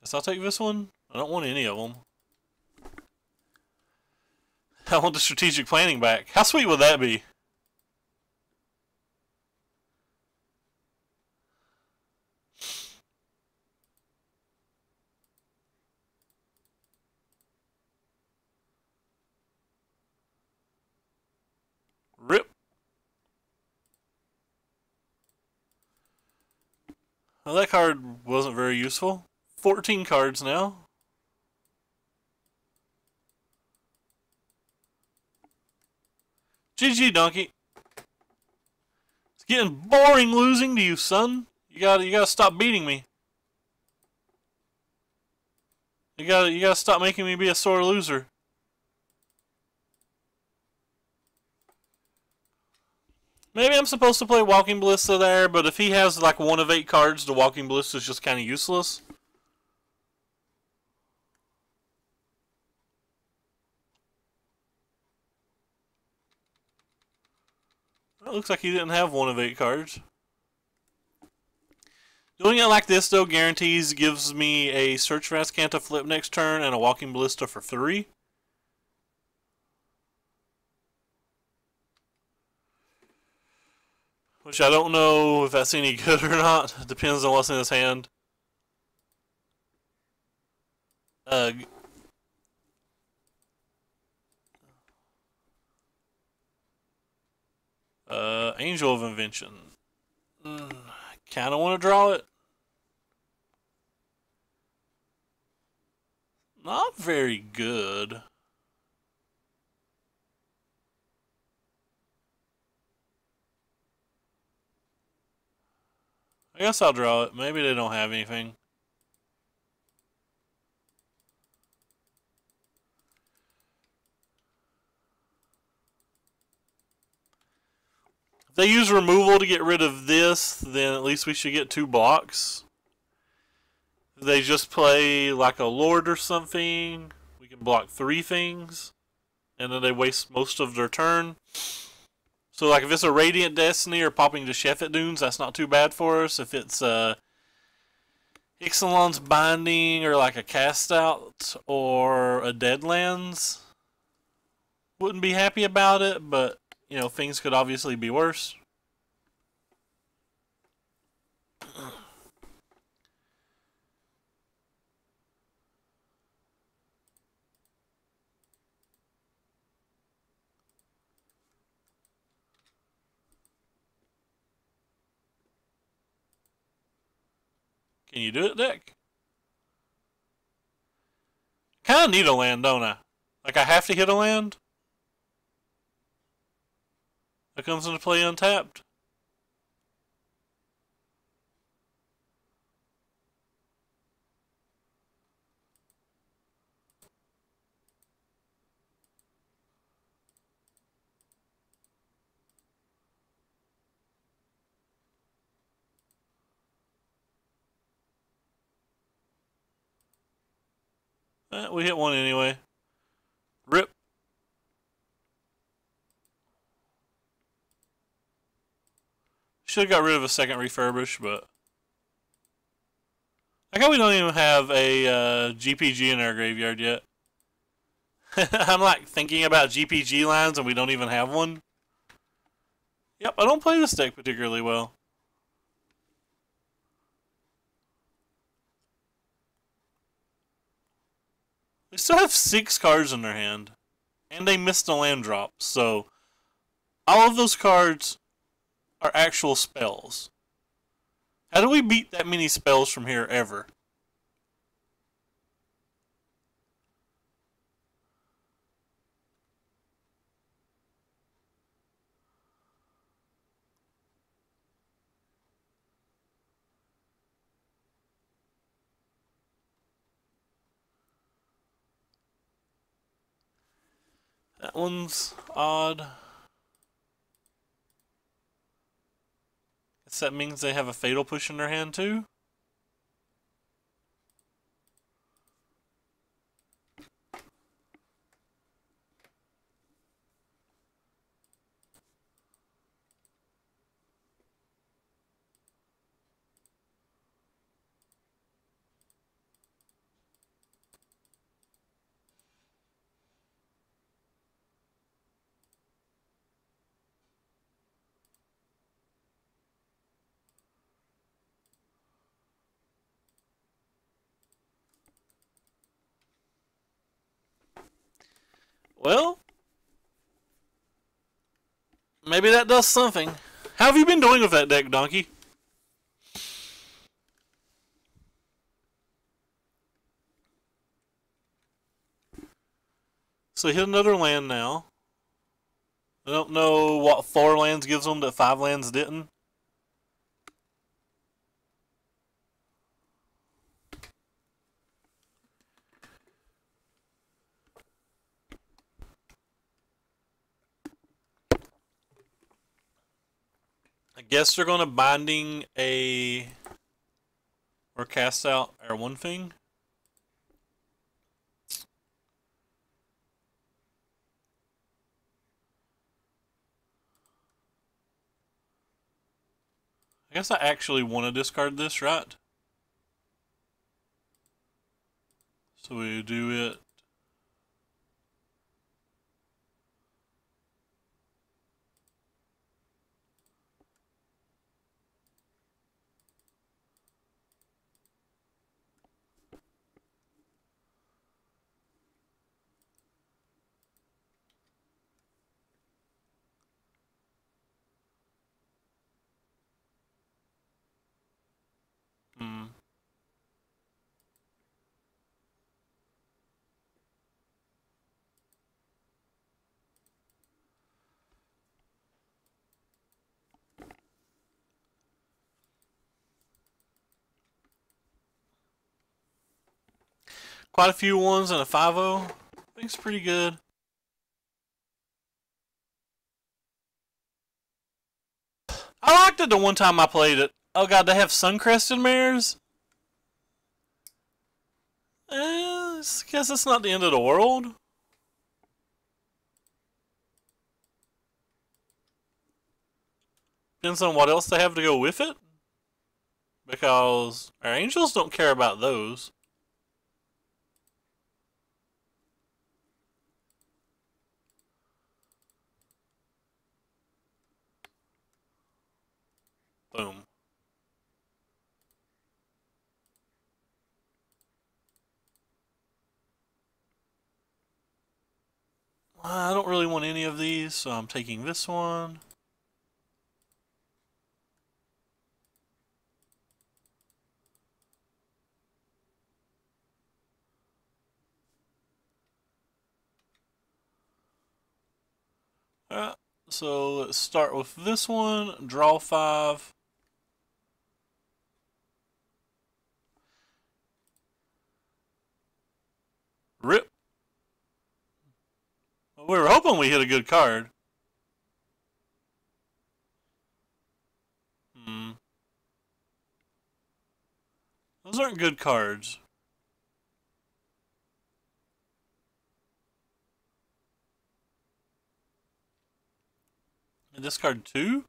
Guess I'll take this one. I don't want any of them. I want the strategic planning back. How sweet would that be? Rip. Well, that card wasn't very useful. 14 cards now. GG, donkey. It's getting boring losing to you, son. You gotta stop beating me. You gotta stop making me be a sore loser. Maybe I'm supposed to play Walking Ballista there, but if he has like 1 of 8 cards, the Walking Ballista is just kind of useless. It looks like he didn't have 1 of 8 cards. Doing it like this, though, guarantees gives me a Search for Azcanta flip next turn and a Walking Ballista for 3. Which I don't know if that's any good or not. It depends on what's in his hand. Angel of Invention. Kind of want to draw it. Not very good. I guess I'll draw it. Maybe they don't have anything. If they use removal to get rid of this, then at least we should get 2 blocks. If they just play like a Lord or something, we can block 3 things. And then they waste most of their turn. So like if it's a Radiant Destiny or popping to Sheffet Dunes, that's not too bad for us. If it's Ixalan's Binding or like a Cast Out or a Deadlands, wouldn't be happy about it, but you know, things could obviously be worse. Can you do it, deck? Kinda need a land, don't I? Like I have to hit a land? That comes into play untapped. We hit one anyway. Rip. Should have got rid of a second refurbish, but I guess we don't even have a GPG in our graveyard yet. I'm like thinking about GPG lines and we don't even have one. Yep, I don't play this deck particularly well. They still have 6 cards in their hand. And they missed a land drop, so all of those cards are actual spells. How do we beat that many spells from here ever? That one's odd. Guess that means they have a Fatal Push in their hand too? Well, maybe that does something. How have you been doing with that deck, Donkey? So hit another land now. I don't know what 4 lands gives them that 5 lands didn't. I guess they're going to Binding a or Cast Out our one thing. I guess I actually want to discard this, right? So we do it. Hmm. Quite a few ones and a 5-0. I think it's pretty good. I liked it the one time I played it. Oh god, they have sun-crested mares? I guess it's not the end of the world. Depends on what else they have to go with it. Because our angels don't care about those. Boom. I don't really want any of these, so I'm taking this one. Alright, so let's start with this one. Draw 5. Rip. We were hoping we hit a good card. Hmm. Those aren't good cards. And discard 2?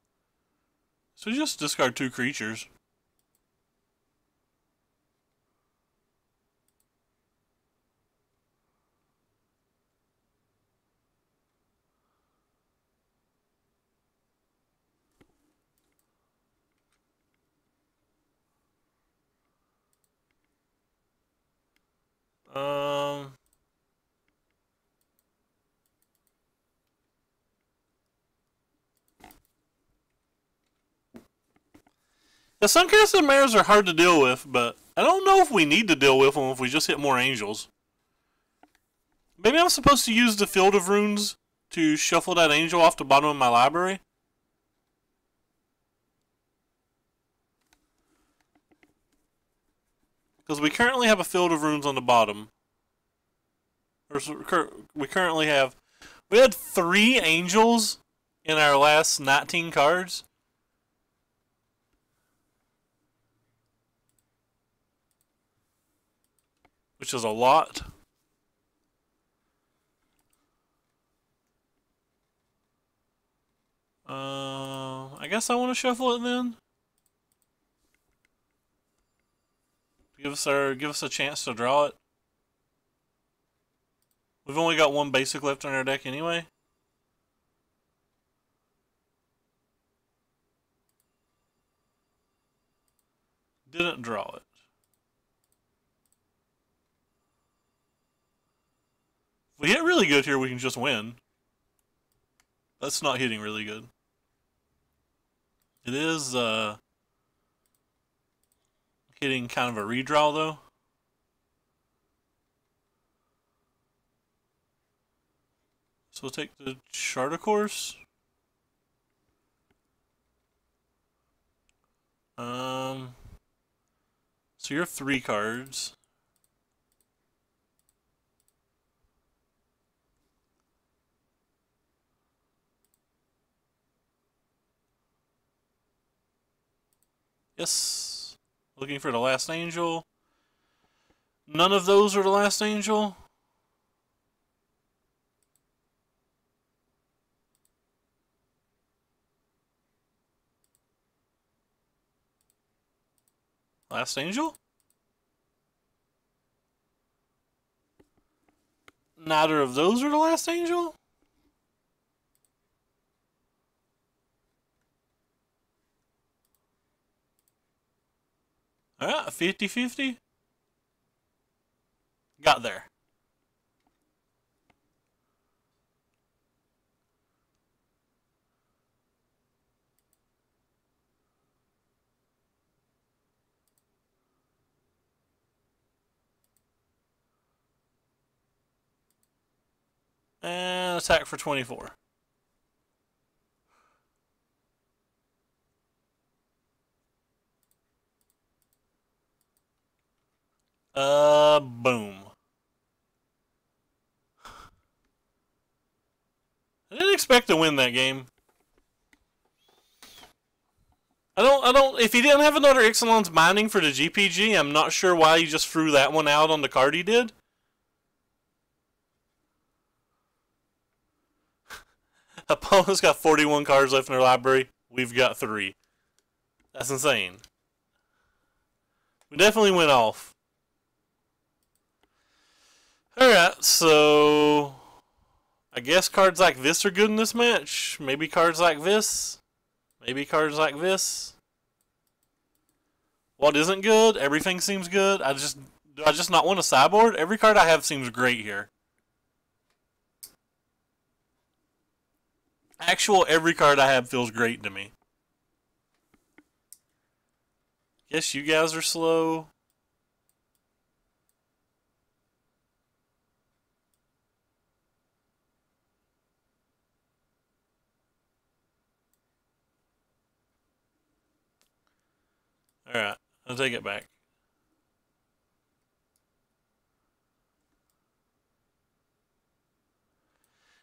So just discard 2 creatures. Um... The Suncasted Mares are hard to deal with, but I don't know if we need to deal with them if we just hit more angels. Maybe I'm supposed to use the Field of Runes to shuffle that angel off the bottom of my library? Because we currently have a Field of Runes on the bottom. We currently have... We had 3 angels in our last 19 cards. Which is a lot. I guess I want to shuffle it then. Give us a chance to draw it. We've only got 1 basic left in our deck anyway. Didn't draw it. If we hit really good here, we can just win. That's not hitting really good. It is hitting kind of a redraw though. So we'll take the Charter Course. So you're 3 cards. Yes. Looking for the last angel. None of those are the last angel. Last Angel? Neither of those are the Last Angel? Alright, 50-50. Got there. And attack for 24. Boom. I didn't expect to win that game. If he didn't have another Ixalan's Mining for the GPG, I'm not sure why he just threw that one out on the card he did. Opponent's got 41 cards left in their library. We've got 3. That's insane. We definitely went off. Alright, so I guess cards like this are good in this match. Maybe cards like this. Maybe cards like this. What isn't good? Everything seems good. Do I just not want a sideboard? Every card I have seems great here. Every card I have feels great to me. Guess you guys are slow. Alright, I'll take it back.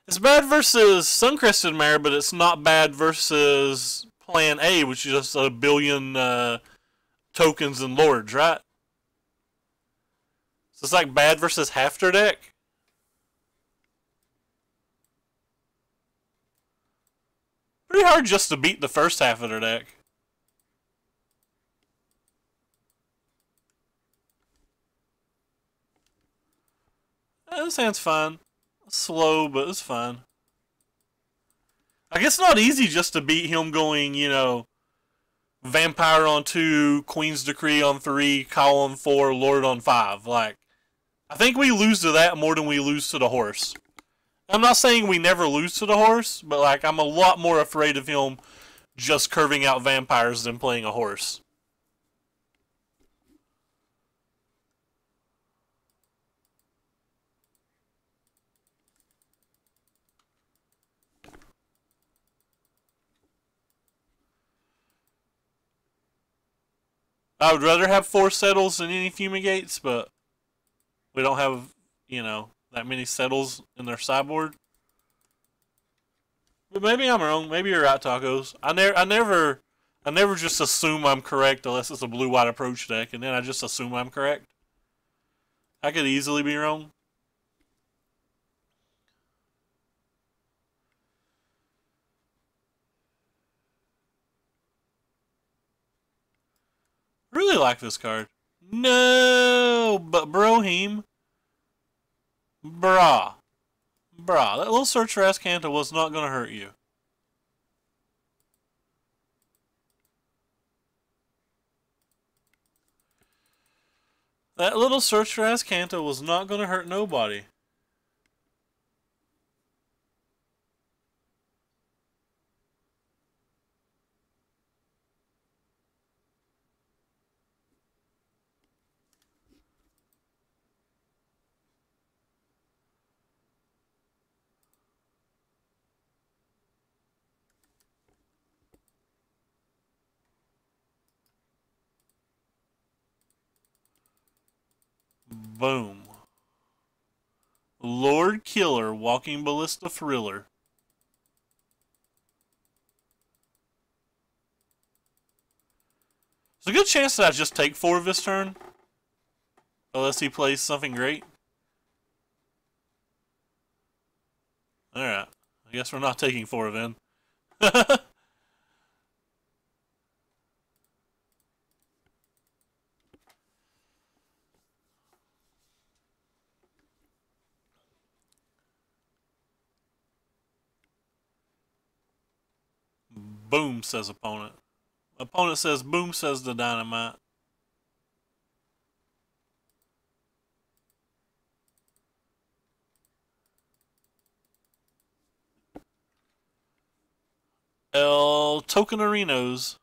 It's bad versus Suncrested Mare, but it's not bad versus Plan A, which is just a billion tokens and lords, right? So it's like bad versus half their deck. Pretty hard just to beat the first half of their deck. This hand's fine. Slow, but it's fine. I guess not easy just to beat him going, you know, Vampire on 2, Queen's Decree on 3, Cowl on 4, Lord on 5. Like, I think we lose to that more than we lose to the horse. I'm not saying we never lose to the horse, but like, I'm a lot more afraid of him just curving out vampires than playing a horse. I would rather have 4 settles than any fumigates, but we don't have, you know, that many settles in their sideboard. But maybe I'm wrong. Maybe you're right, Tacos. I never just assume I'm correct unless it's a blue-white approach deck, and then I just assume I'm correct. I could easily be wrong. Really like this card. No, but Brohim. Brah. Brah. That little Search for Azcanta was not going to hurt you. That little Search for Azcanta was not going to hurt nobody. Boom. Lord Killer, Walking Ballista Thriller. There's a good chance that I just take 4 of this turn. Unless he plays something great. Alright. I guess we're not taking 4 then. boom, says opponent. Opponent says boom, says the dynamite. El Tokenarinos.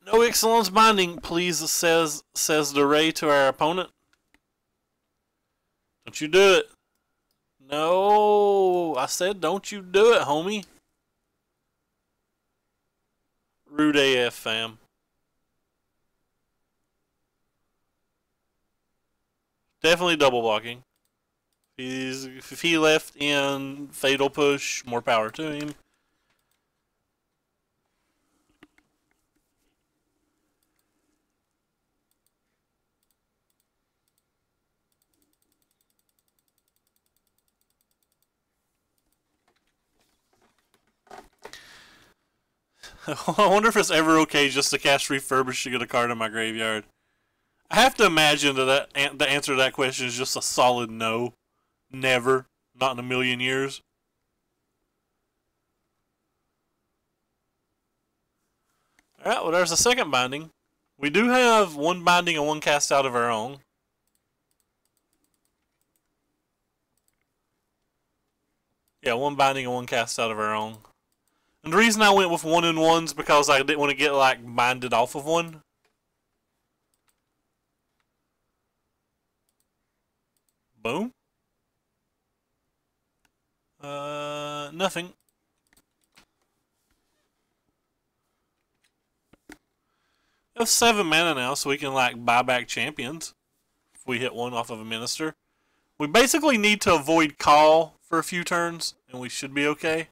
No excellence binding, please, says the Ray to our opponent. Don't you do it. No, I said don't you do it, homie. Rude AF, fam. Definitely double blocking. If he left in fatal push, more power to him. I wonder if it's ever okay just to cast Refurbish to get a card in my graveyard. I have to imagine that the answer to that question is just a solid no. Never. Not in a million years. Alright, well there's a second binding. We do have one binding and one cast out of our own. Yeah, one binding and one cast out of our own. And the reason I went with 1-in-1s because I didn't want to get like binded off of one. Boom. Nothing. We have 7 mana now, so we can like buy back champions if we hit one off of a minister. We basically need to avoid call for a few turns, and we should be okay.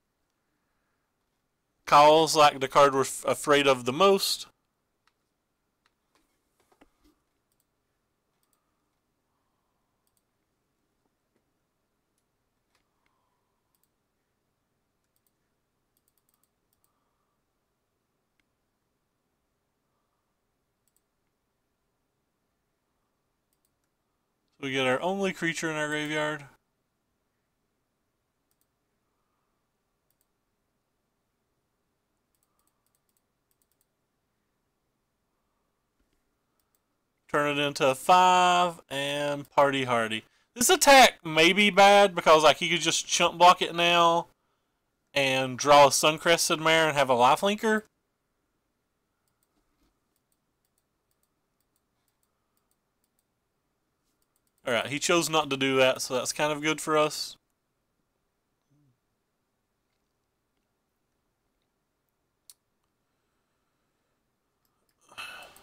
Call's like the card we're afraid of the most. We get our only creature in our graveyard. Turn it into a 5 and party hardy. This attack may be bad because like he could just chump block it now and draw a Suncrested Mare and have a lifelinker. Alright, he chose not to do that, so that's kind of good for us.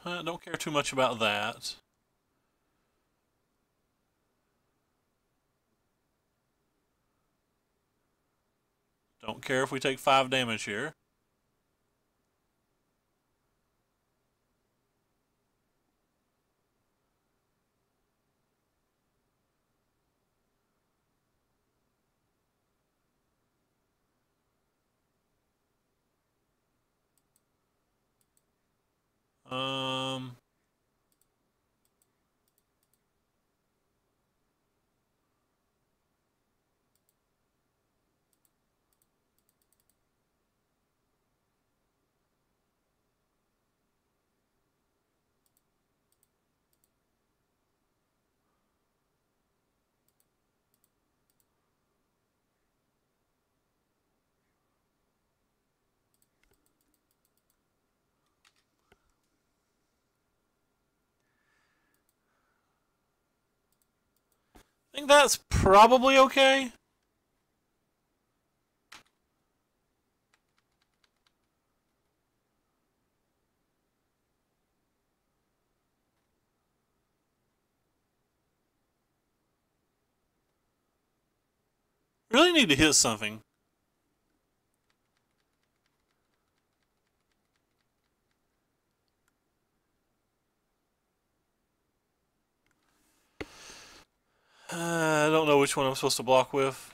I don't care too much about that. Don't care if we take 5 damage here. I think that's probably okay. Really need to hit something. I don't know which one I'm supposed to block with.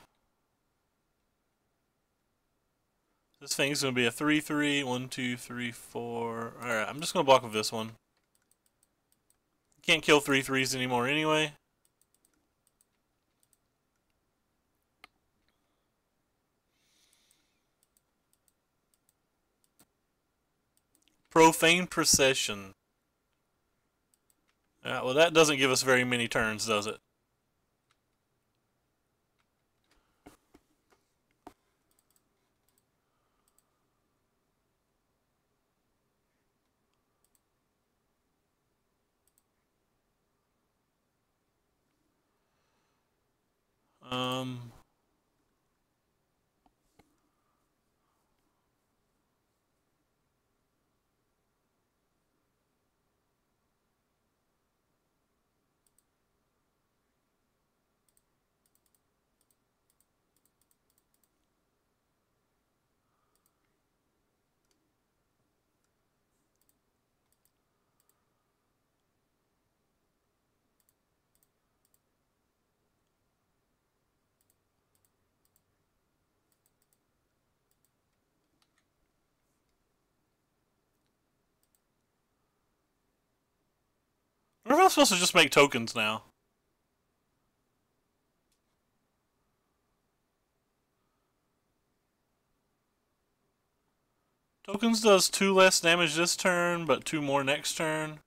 This thing's going to be a 3/3. 1, 2, 3, 4. Alright, I'm just going to block with this one. Can't kill 3/3s anymore anyway. Profane Procession. Well, that doesn't give us very many turns, does it? Um... Or am I supposed to just make tokens now? Tokens does 2 less damage this turn, but 2 more next turn.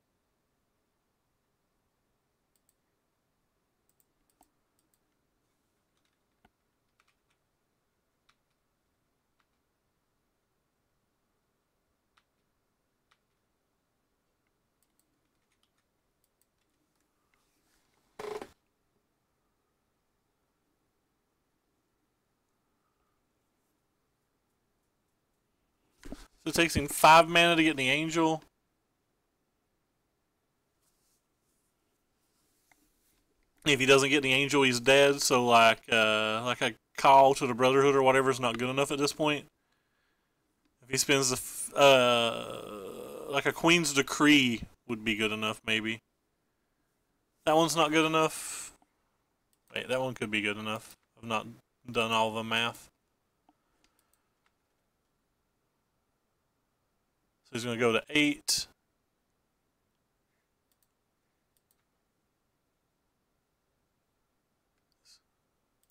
So it takes him 5 mana to get the angel. If he doesn't get the angel, he's dead. So like a call to the Brotherhood or whatever is not good enough at this point. If he spends the like a Queen's Decree would be good enough, maybe. That one's not good enough. Wait, that one could be good enough. I've not done all the math. So he's going to go to 8.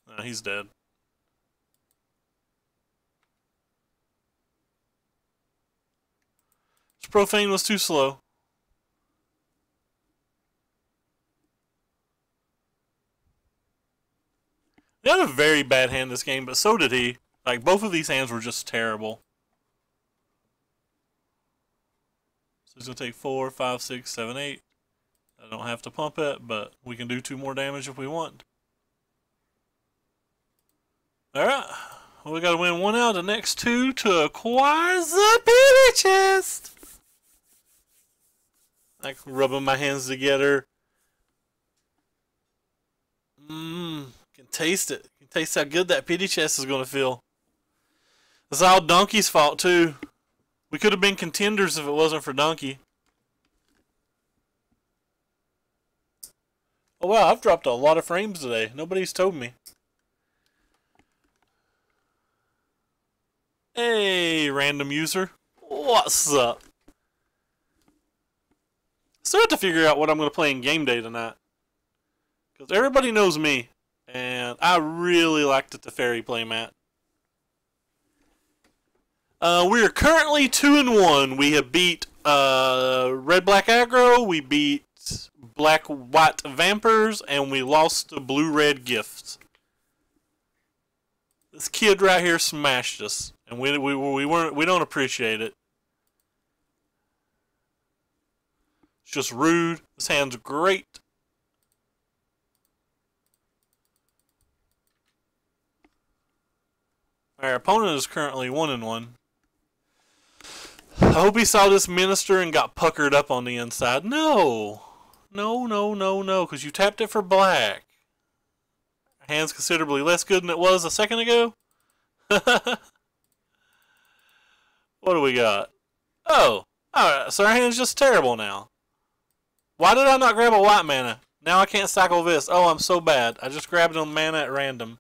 No, he's dead. This Profane was too slow. He had a very bad hand this game, but so did he. Like, both of these hands were just terrible. So he's going to take 4, 5, 6, 7, 8. I don't have to pump it, but we can do 2 more damage if we want. Alright. Well, we got to win 1 out of the next 2 to acquire the pity chest. Like rubbing my hands together. Can taste it. Can taste how good that pity chest is going to feel. It's all Donkey's fault, too. We could have been contenders if it wasn't for Donkey. Oh, wow, I've dropped a lot of frames today. Nobody's told me. Hey, random user. What's up? Still have to figure out what I'm going to play in game day tonight. Because everybody knows me. And I really liked the Teferi playmat. We are currently 2-1. We have beat Red-Black Aggro. We beat Black-White Vampers. And we lost the Blue-Red Gifts. This kid right here smashed us. And we don't appreciate it. It's just rude. This hand's great. Our opponent is currently 1-1. I hope he saw this minister and got puckered up on the inside. No. No, no, no, no. Because you tapped it for black. Hand's considerably less good than it was a second ago. What do we got? Oh. Alright, so our hand's just terrible now. Why did I not grab a white mana? Now I can't cycle this. Oh, I'm so bad. I just grabbed on mana at random.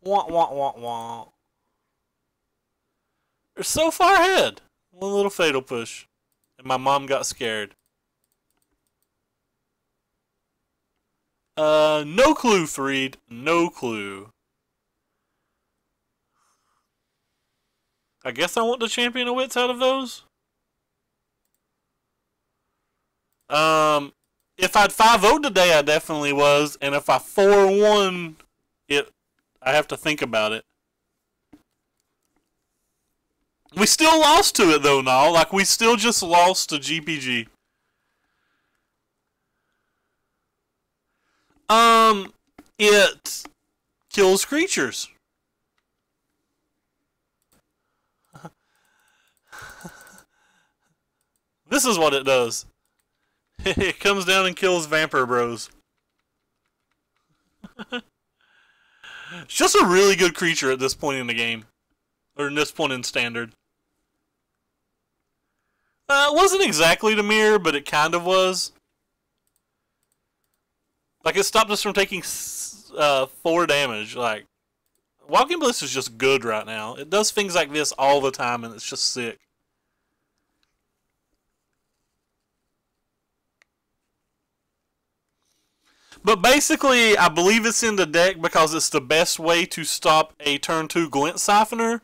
Wah, wah, wah, wah. They're so far ahead. One little fatal push. And my mom got scared. No clue, Freed. No clue. I guess I want the Champion of Wits out of those. If I'd 5-0'd today, I definitely was. And if I 4-1, I have to think about it. We still lost to it, though, now. Like, we still just lost to GPG. It kills creatures. This is what it does. It comes down and kills Vampire Bros. It's just a really good creature at this point in the game. Or in this point in Standard. It wasn't exactly the mirror, but it kind of was. Like, it stopped us from taking 4 damage. Like, Walking Bliss is just good right now. It does things like this all the time, and it's just sick. But basically, I believe it's in the deck because it's the best way to stop a turn 2 Glint Siphoner.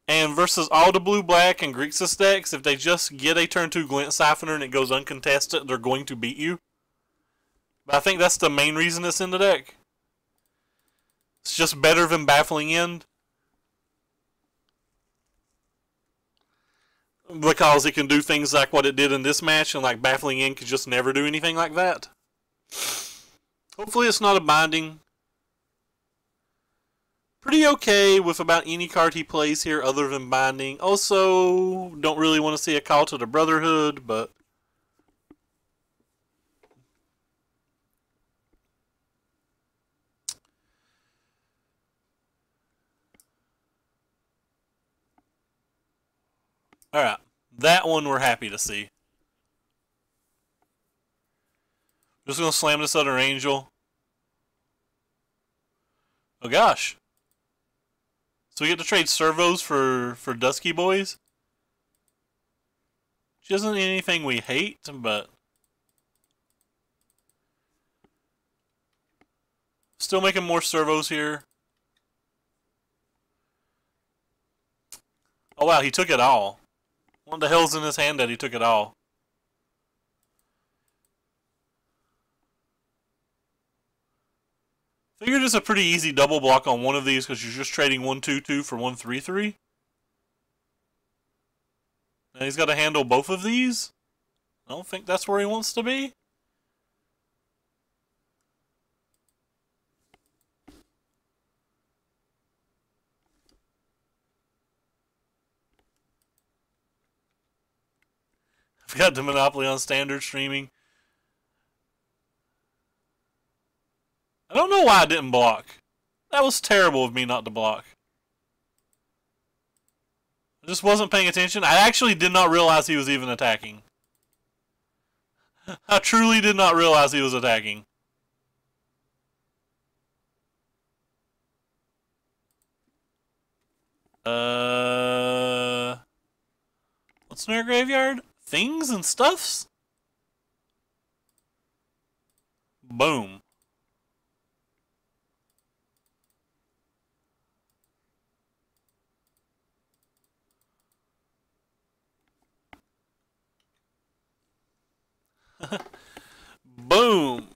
And versus all the blue-black and Grixis decks, if they just get a turn 2 Glint Siphoner and it goes uncontested, they're going to beat you. But I think that's the main reason it's in the deck. It's just better than Baffling End. Because it can do things like what it did in this match, and like Baffling End could just never do anything like that. Hopefully it's not a binding. Pretty okay with about any card he plays here other than binding. Also, don't really want to see a Call to the Brotherhood, but... Alright, that one we're happy to see. Just gonna slam this other Angel. Oh gosh. So we get to trade servos for Dusky Boys? Which isn't anything we hate, but... Still making more servos here. Oh wow, he took it all. What the hell's in his hand that he took it all? Figured it's a pretty easy double block on one of these because you're just trading 1/2/2 for 1/3/3. And he's got to handle both of these? I don't think that's where he wants to be. I've got the Monopoly on Standard streaming. I don't know why I didn't block. That was terrible of me not to block. I just wasn't paying attention. I actually did not realize he was even attacking. I truly did not realize he was attacking. What's in our graveyard? Things and stuffs? Boom. Boom.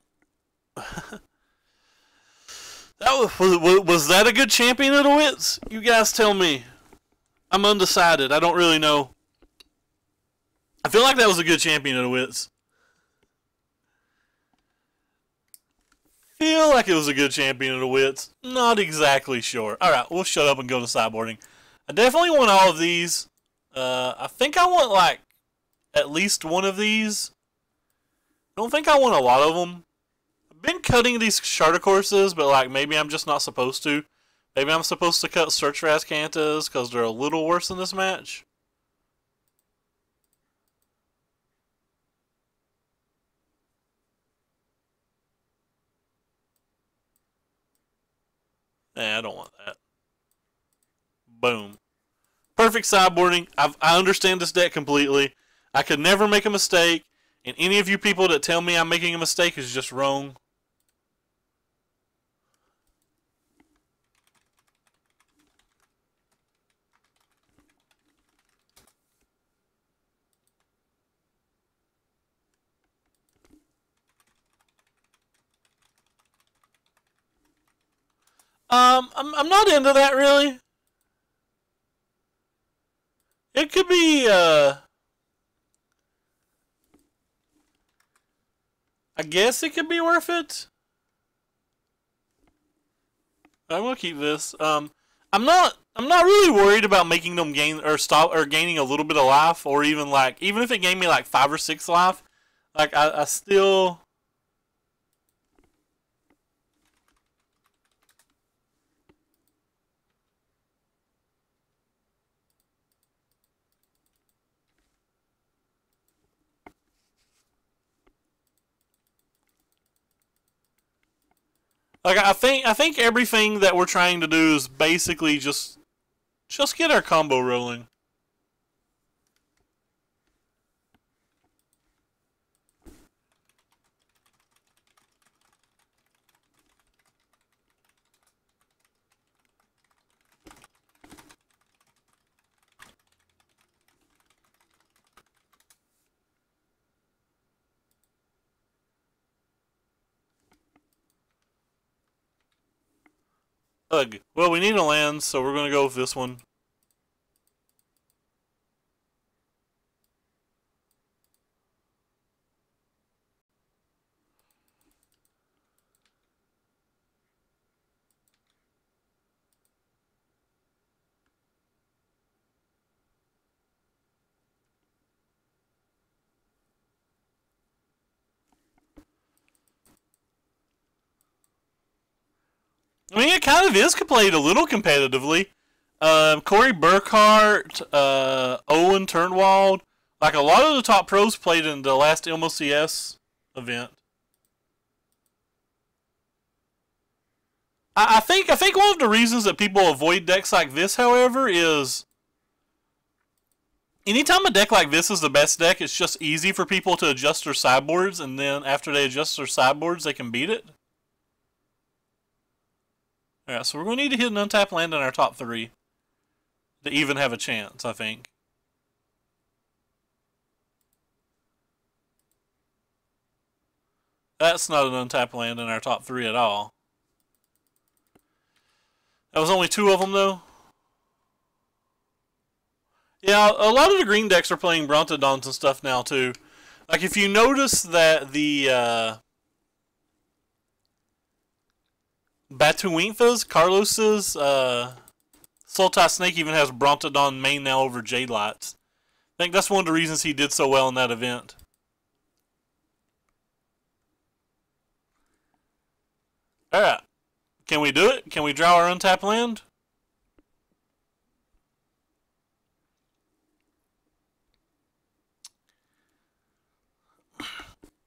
Was that a good Champion of the Wits? You guys tell me. I'm undecided. I don't really know. I feel like that was a good Champion of the Wits. Feel like it was a good Champion of the Wits. Not exactly sure. Alright, we'll shut up and go to sideboarding. I definitely want all of these. I think I want like at least one of these. I don't think I want a lot of them. I've been cutting these Charter Courses, but like maybe I'm just not supposed to. Maybe I'm supposed to cut Search for Azcantas because they're a little worse in this match. Nah, I don't want that. Boom. Perfect sideboarding. I understand this deck completely. I could never make a mistake. And any of you people that tell me I'm making a mistake is just wrong. I'm not into that really. It could be, I guess it could be worth it. I'm gonna keep this. I'm not really worried about making them gain or stop or gaining a little bit of life, or even like even if it gained me like 5 or 6 life, like I still. Like I think everything that we're trying to do is basically just get our combo rolling. Ugh. Well, we need a land, so we're gonna go with this one. I mean, it kind of is played a little competitively. Corey Burkhart, Owen Turnwald, like a lot of the top pros played in the last MLCS event. I think one of the reasons that people avoid decks like this, however, is anytime a deck like this is the best deck, it's just easy for people to adjust their sideboards, and then after they adjust their sideboards, they can beat it. Alright, so we're going to need to hit an untapped land in our top 3 to even have a chance, I think. That's not an untapped land in our top 3 at all. That was only 2 of them, though. Yeah, a lot of the green decks are playing Brontodons and stuff now, too. Like, if you notice that the, Batuinfa's, Carlos's, Sultai Snake even has Brontodon main now over Jade Lights. I think that's one of the reasons he did so well in that event. Alright. Can we do it? Can we draw our untapped land?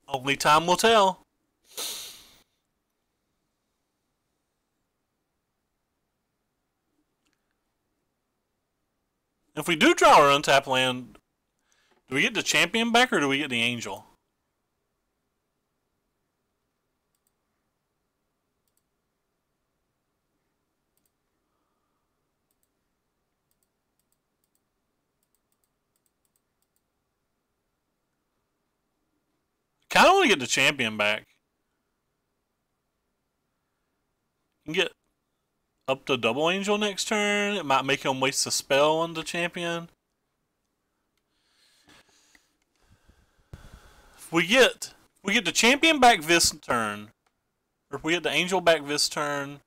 Only time will tell. If we do draw our untapped land, do we get the champion back or do we get the angel? Kind of want to get the champion back. You can get up to double angel next turn. It might make him waste a spell on the champion. If we get the champion back this turn, or if we get the angel back this turn,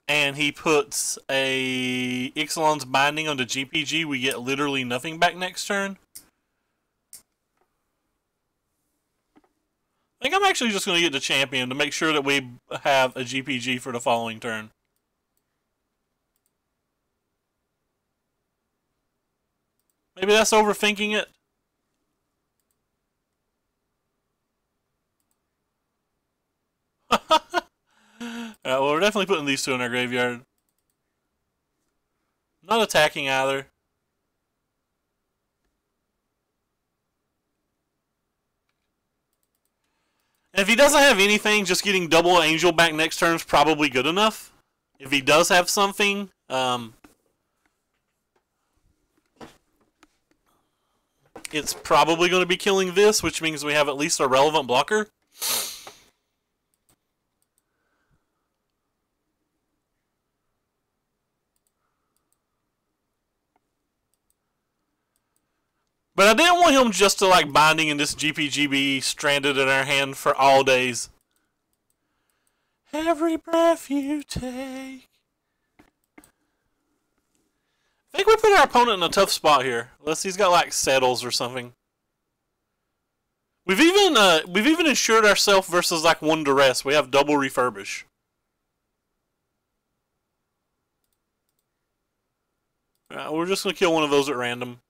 and he puts a Ixalan's Binding on the GPG, we get literally nothing back next turn. I think I'm actually just going to get the champion to make sure that we have a GPG for the following turn. Maybe that's overthinking it. Well, we're definitely putting these 2 in our graveyard. Not attacking either. And if he doesn't have anything, just getting double angel back next turn is probably good enough. If he does have something, it's probably going to be killing this, which means we have at least a relevant blocker. But I didn't want him just to like binding in this GPGB stranded in our hand for all days. Every breath you take. I think we put our opponent in a tough spot here. Unless he's got like settles or something. We've even insured ourselves versus like one duress. We have double refurbish. Alright, we're just gonna kill one of those at random.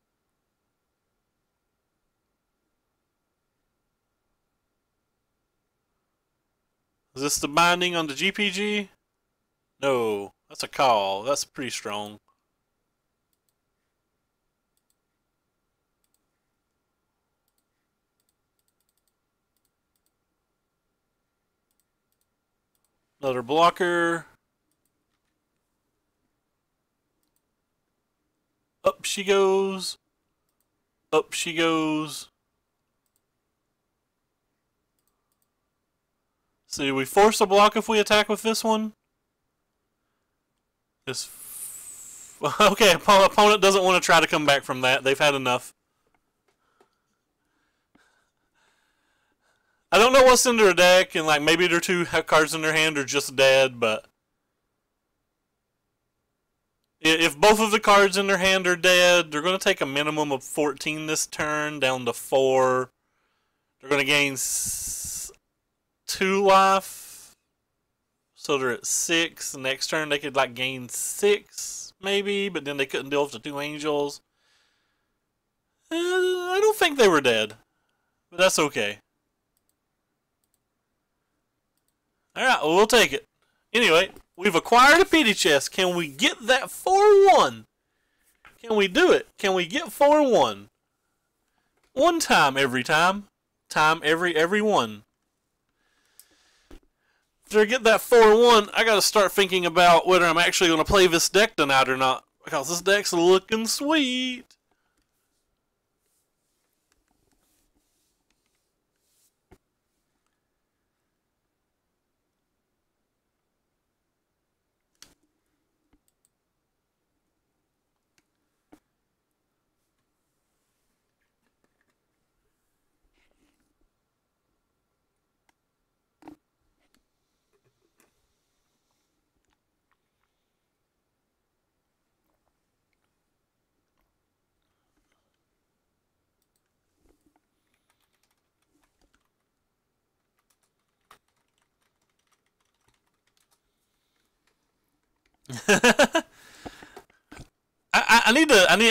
Is this the binding on the GPG? No, that's a call. That's pretty strong. Another blocker. Up she goes. Up she goes. So do we force a block if we attack with this one? Okay, opponent doesn't want to try to come back from that. They've had enough. I don't know what's in their deck, and like maybe their two cards in their hand are just dead, but if both of the cards in their hand are dead, they're going to take a minimum of 14 this turn, down to 4. They're going to gain 2 life, so they're at 6. The next turn they could like gain 6, maybe, but then they couldn't deal with the 2 angels. I don't think they were dead, but that's okay. Alright, well, we'll take it. Anyway, we've acquired a pity chest. Can we get that 4-1? Can we do it? Can we get 4-1? One time every time. Time every one. After I get that 4-1, I gotta start thinking about whether I'm actually gonna play this deck tonight or not. Because this deck's looking sweet.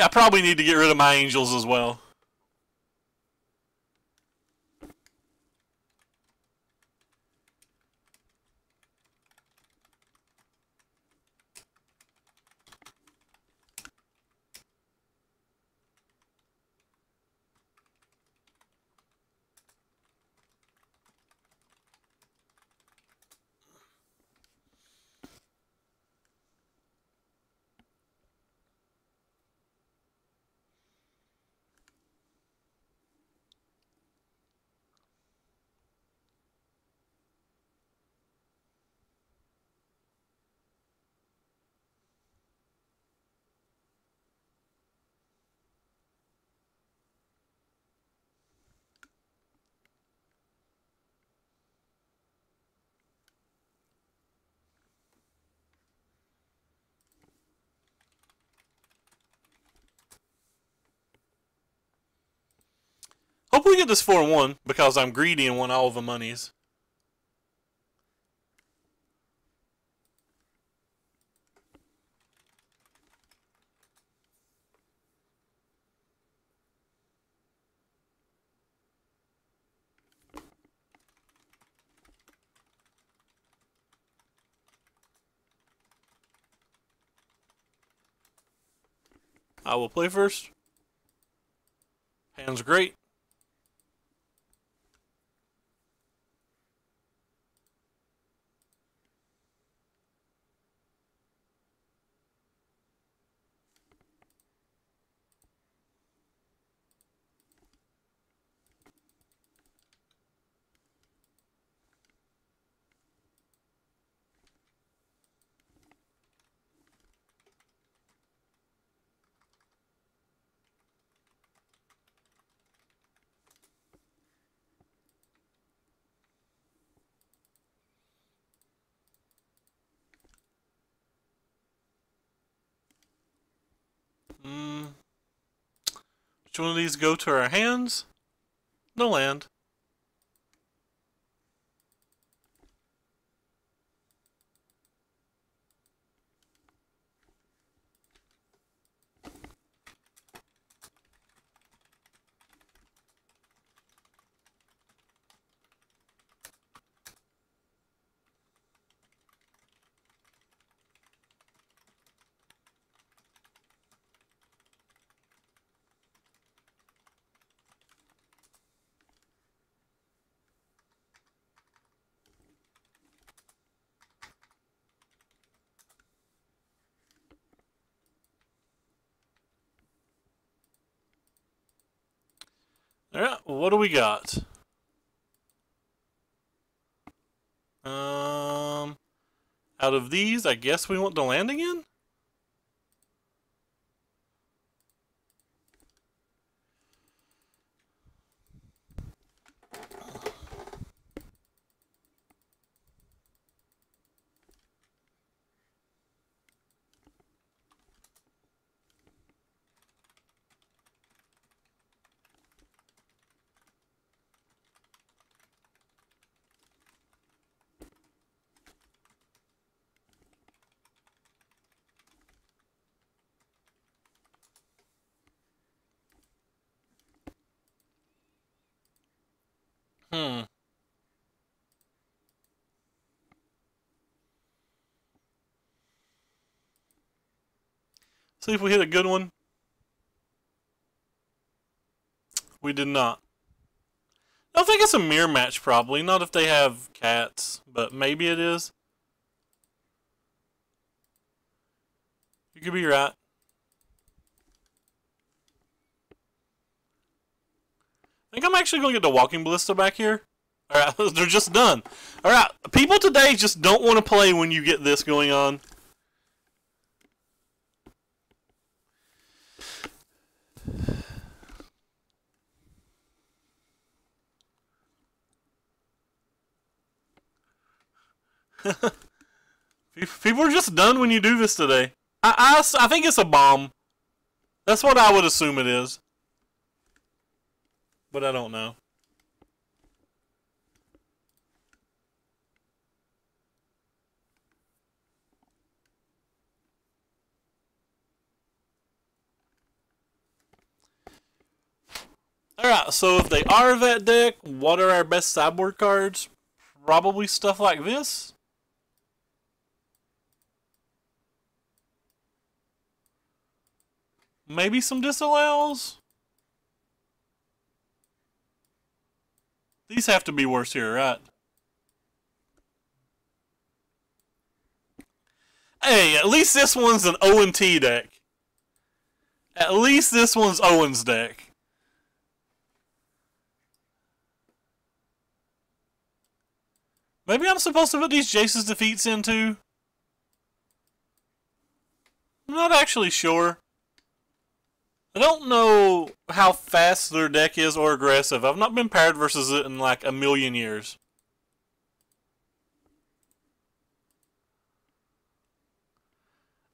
I probably need to get rid of my angels as well. Hope we get this 4-1 because I'm greedy and want all of the monies. I will play first. Hand's great. Which one of these go to our hands? No land. Alright, what do we got? Out of these, I guess we want to land again? See if we hit a good one. We did not. I think it's a mirror match, probably. Not if they have cats, but maybe it is. You could be right. I think I'm actually going to get the walking ballista back here. Alright, they're just done. Alright, people today just don't want to play when you get this going on. People are just done when you do this today. I think it's a bomb. That's what I would assume it is. But I don't know. Alright, so if they are that deck, what are our best sideboard cards? Probably stuff like this. Maybe some disallows. These have to be worse here, right? Hey, at least this one's an O&T deck. At least this one's Owen's deck. Maybe I'm supposed to put these Jace's defeats into. I'm not actually sure. I don't know how fast their deck is or aggressive. I've not been paired versus it in like a million years.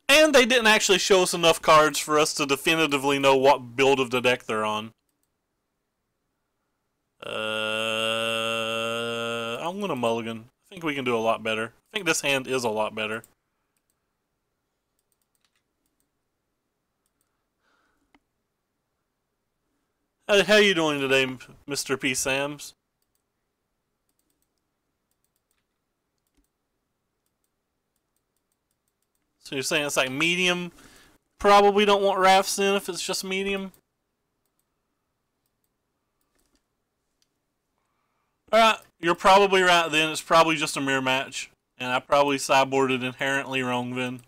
And they didn't actually show us enough cards for us to definitively know what build of the deck they're on. I'm gonna mulligan. I think we can do a lot better. I think this hand is a lot better. How you doing today, Mr. P. Sams? So you're saying it's like medium? Probably don't want rafts in if it's just medium? Alright, you're probably right then. It's probably just a mirror match. And I probably sideboarded inherently wrong then.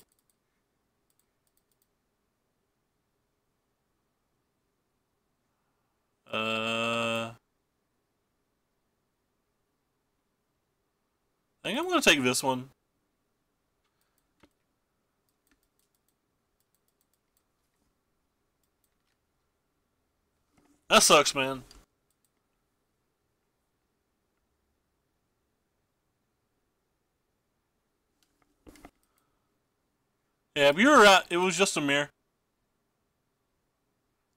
I think I'm going to take this one. That sucks, man. Yeah, but you were right. It was just a mirror.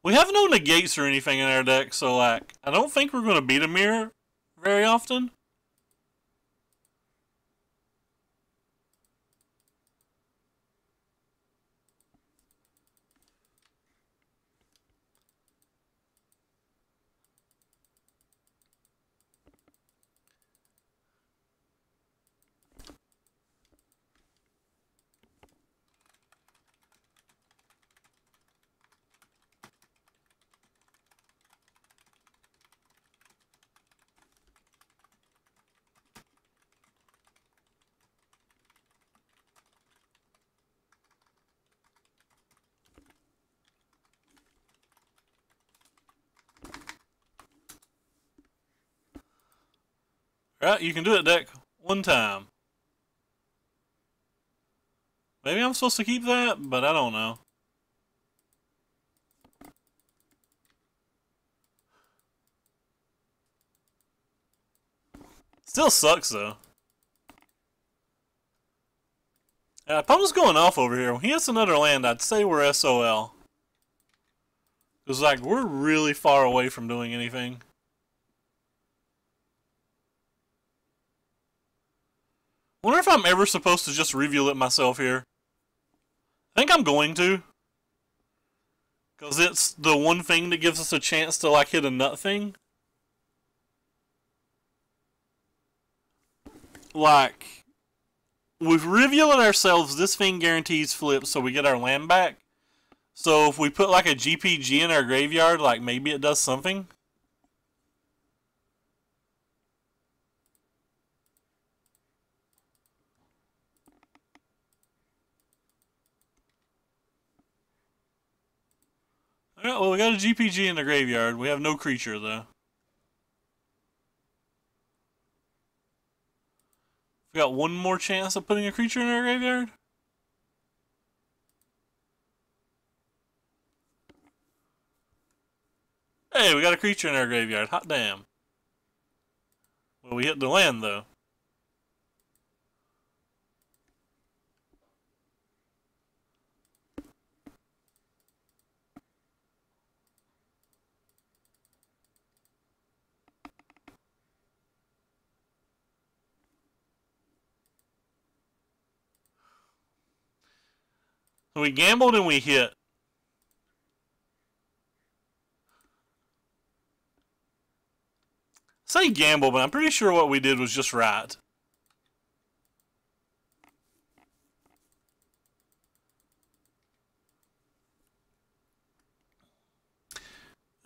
We have no negates or anything in our deck, so like I don't think we're gonna beat a mirror very often. Alright, you can do it, deck. One time. Maybe I'm supposed to keep that, but I don't know. Still sucks, though. Opponent's going off over here. When he hits another land, I'd say we're SOL. Because, like, we're really far away from doing anything. Wonder if I'm ever supposed to just reveal it myself here. I think I'm going to. Because it's the one thing that gives us a chance to, like, hit a nut thing. Like, with revealing ourselves, this thing guarantees flips, so we get our land back. So if we put, like, a GPG in our graveyard, like, maybe it does something. Alright, well, we got a GPG in the graveyard. We have no creature, though. We got one more chance of putting a creature in our graveyard. Hey, we got a creature in our graveyard. Hot damn. Well, we hit the land, though. So we gambled and we hit. I say gamble, but I'm pretty sure what we did was just right.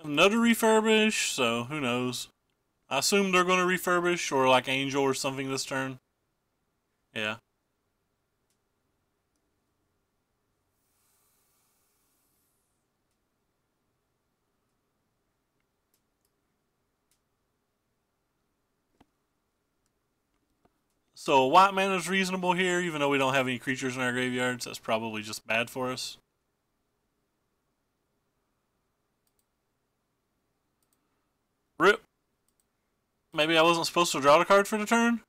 Another refurbish, so who knows. I assume they're going to refurbish or like Angel or something this turn. Yeah. So white mana is reasonable here, even though we don't have any creatures in our graveyards. That's probably just bad for us. Rip. Maybe I wasn't supposed to draw the card for the turn?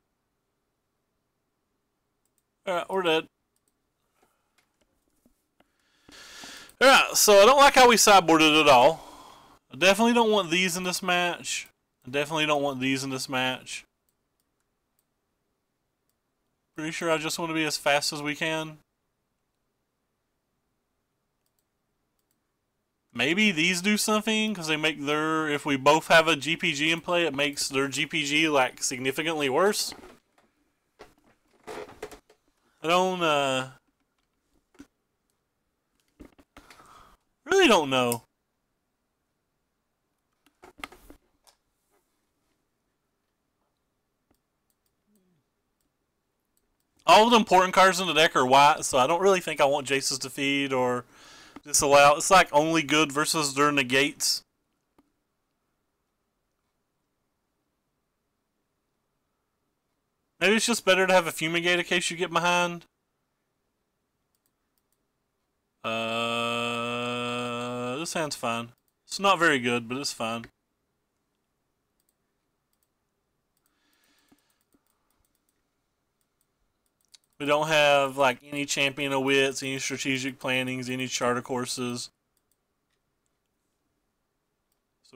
Alright, we're dead. Alright, so I don't like how we sideboarded at all. I definitely don't want these in this match. I definitely don't want these in this match. Pretty sure I just want to be as fast as we can. Maybe these do something, because they make their... If we both have a GPG in play, it makes their GPG, like, significantly worse. I don't, really don't know. All the important cards in the deck are white, so I don't really think I want Jace's Defeat or Disallow. It's like only good versus their negates. Maybe it's just better to have a Fumigate in case you get behind. This hand's fine. It's not very good, but it's fine. We don't have like any Champion of Wits, any strategic plannings, any charter courses.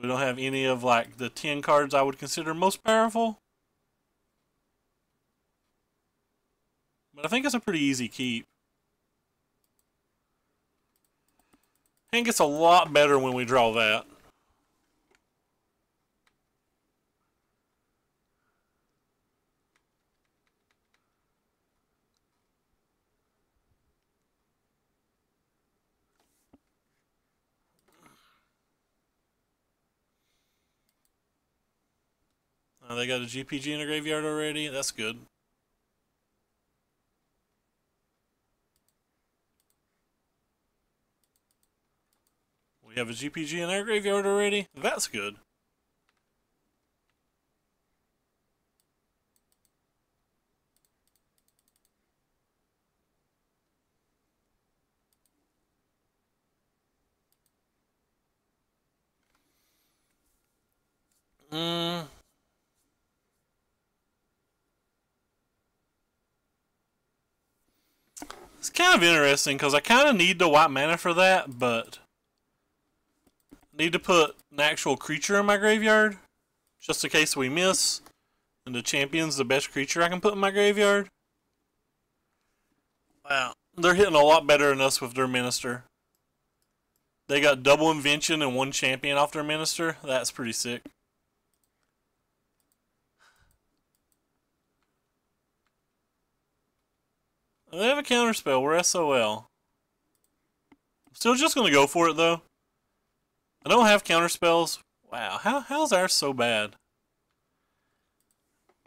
So we don't have any of like the 10 cards I would consider most powerful. But I think it's a pretty easy keep. Hand gets a lot better when we draw that. They got a GPG in the graveyard already. That's good. We have a GPG in our graveyard already. That's good. It's kind of interesting because I kind of need the white mana for that, but I need to put an actual creature in my graveyard just in case we miss. And the champion's the best creature I can put in my graveyard. Wow, they're hitting a lot better than us with their minister. They got double invention and one champion off their minister. That's pretty sick. They have a counterspell. We're SOL. I'm still just going to go for it, though. I don't have counterspells. Wow, how's ours so bad?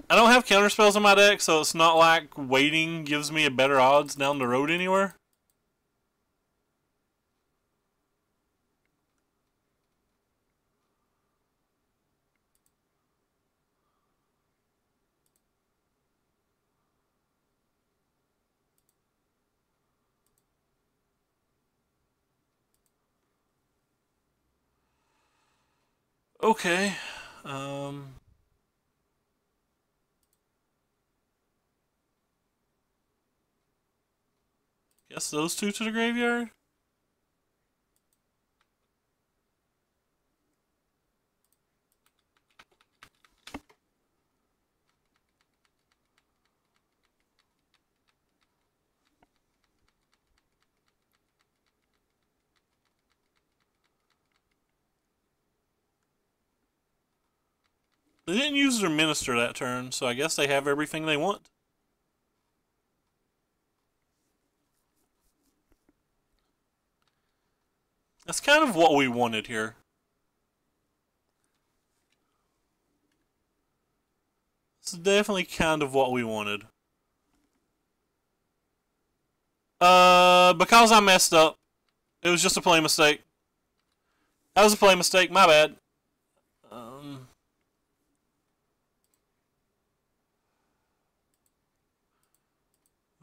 I don't have counterspells in my deck, so it's not like waiting gives me a better odds down the road anywhere. Okay. Guess those two to the graveyard? They didn't use their minister that turn, so I guess they have everything they want. That's kind of what we wanted here. This is definitely kind of what we wanted. Because I messed up. It was just a play mistake. That was a play mistake, my bad.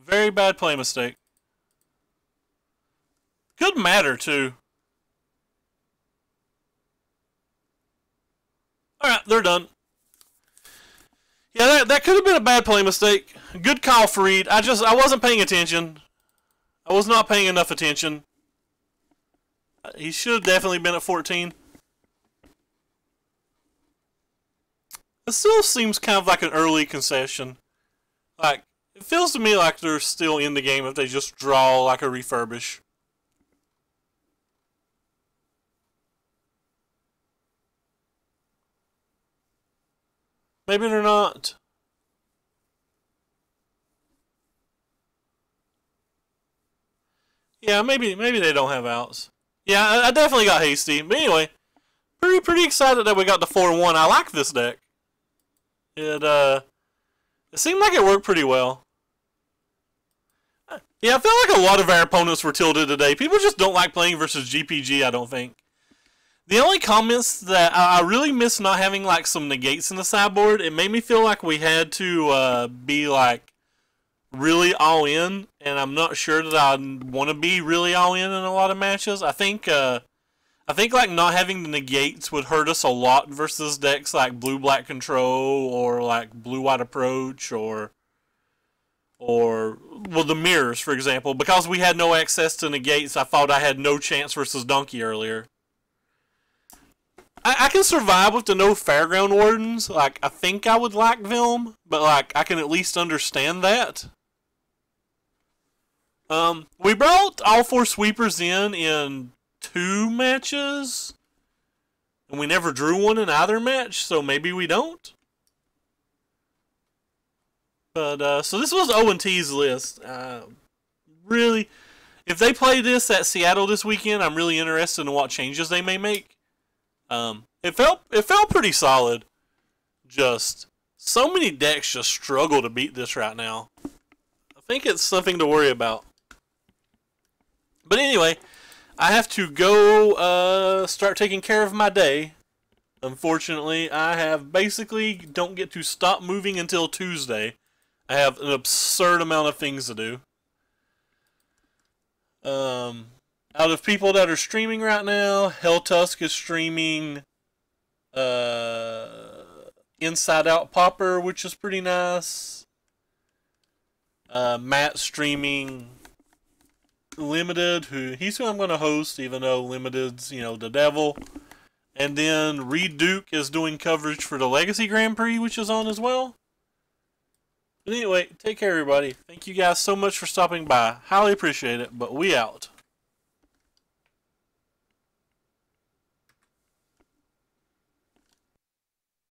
Very bad play mistake. Good matter, too. Alright, they're done. Yeah, that could have been a bad play mistake. Good call, Fareed. I wasn't paying attention. I was not paying enough attention. He should have definitely been at 14. It still seems kind of like an early concession. Like, it feels to me like they're still in the game if they just draw like a refurbish. Maybe they're not. Yeah, maybe they don't have outs. Yeah, I definitely got hasty. But anyway, pretty excited that we got the 4-1. I like this deck. It seemed like it worked pretty well. Yeah, I feel like a lot of our opponents were tilted today. People just don't like playing versus GPG, I don't think. The only comments that I really miss not having like some negates in the sideboard. It made me feel like we had to be like really all in, and I'm not sure that I want to be really all in a lot of matches. I think like not having the negates would hurt us a lot versus decks like blue-black control or like blue-white approach or well, the mirrors, for example. Because we had no access to negates, I thought I had no chance versus Donkey earlier. I can survive with the no fairground wardens. Like, I think I would like them, but like, I can at least understand that. We brought all 4 sweepers in 2 matches, and we never drew one in either match, so maybe we don't. But, so this was O&T's list. Really, if they play this at Seattle this weekend, I'm really interested in what changes they may make. It felt pretty solid. Just, so many decks just struggle to beat this right now. I think it's something to worry about. But anyway, I have to go start taking care of my day. Unfortunately, I have basically don't get to stop moving until Tuesday. I have an absurd amount of things to do. Out of people that are streaming right now, Helltusk is streaming Inside Out Popper, which is pretty nice. Matt streaming Limited, he's who I'm going to host, even though Limited's, you know, the devil. And then Reed Duke is doing coverage for the Legacy Grand Prix, which is on as well. But anyway, take care, everybody. Thank you guys so much for stopping by. Highly appreciate it, but we out.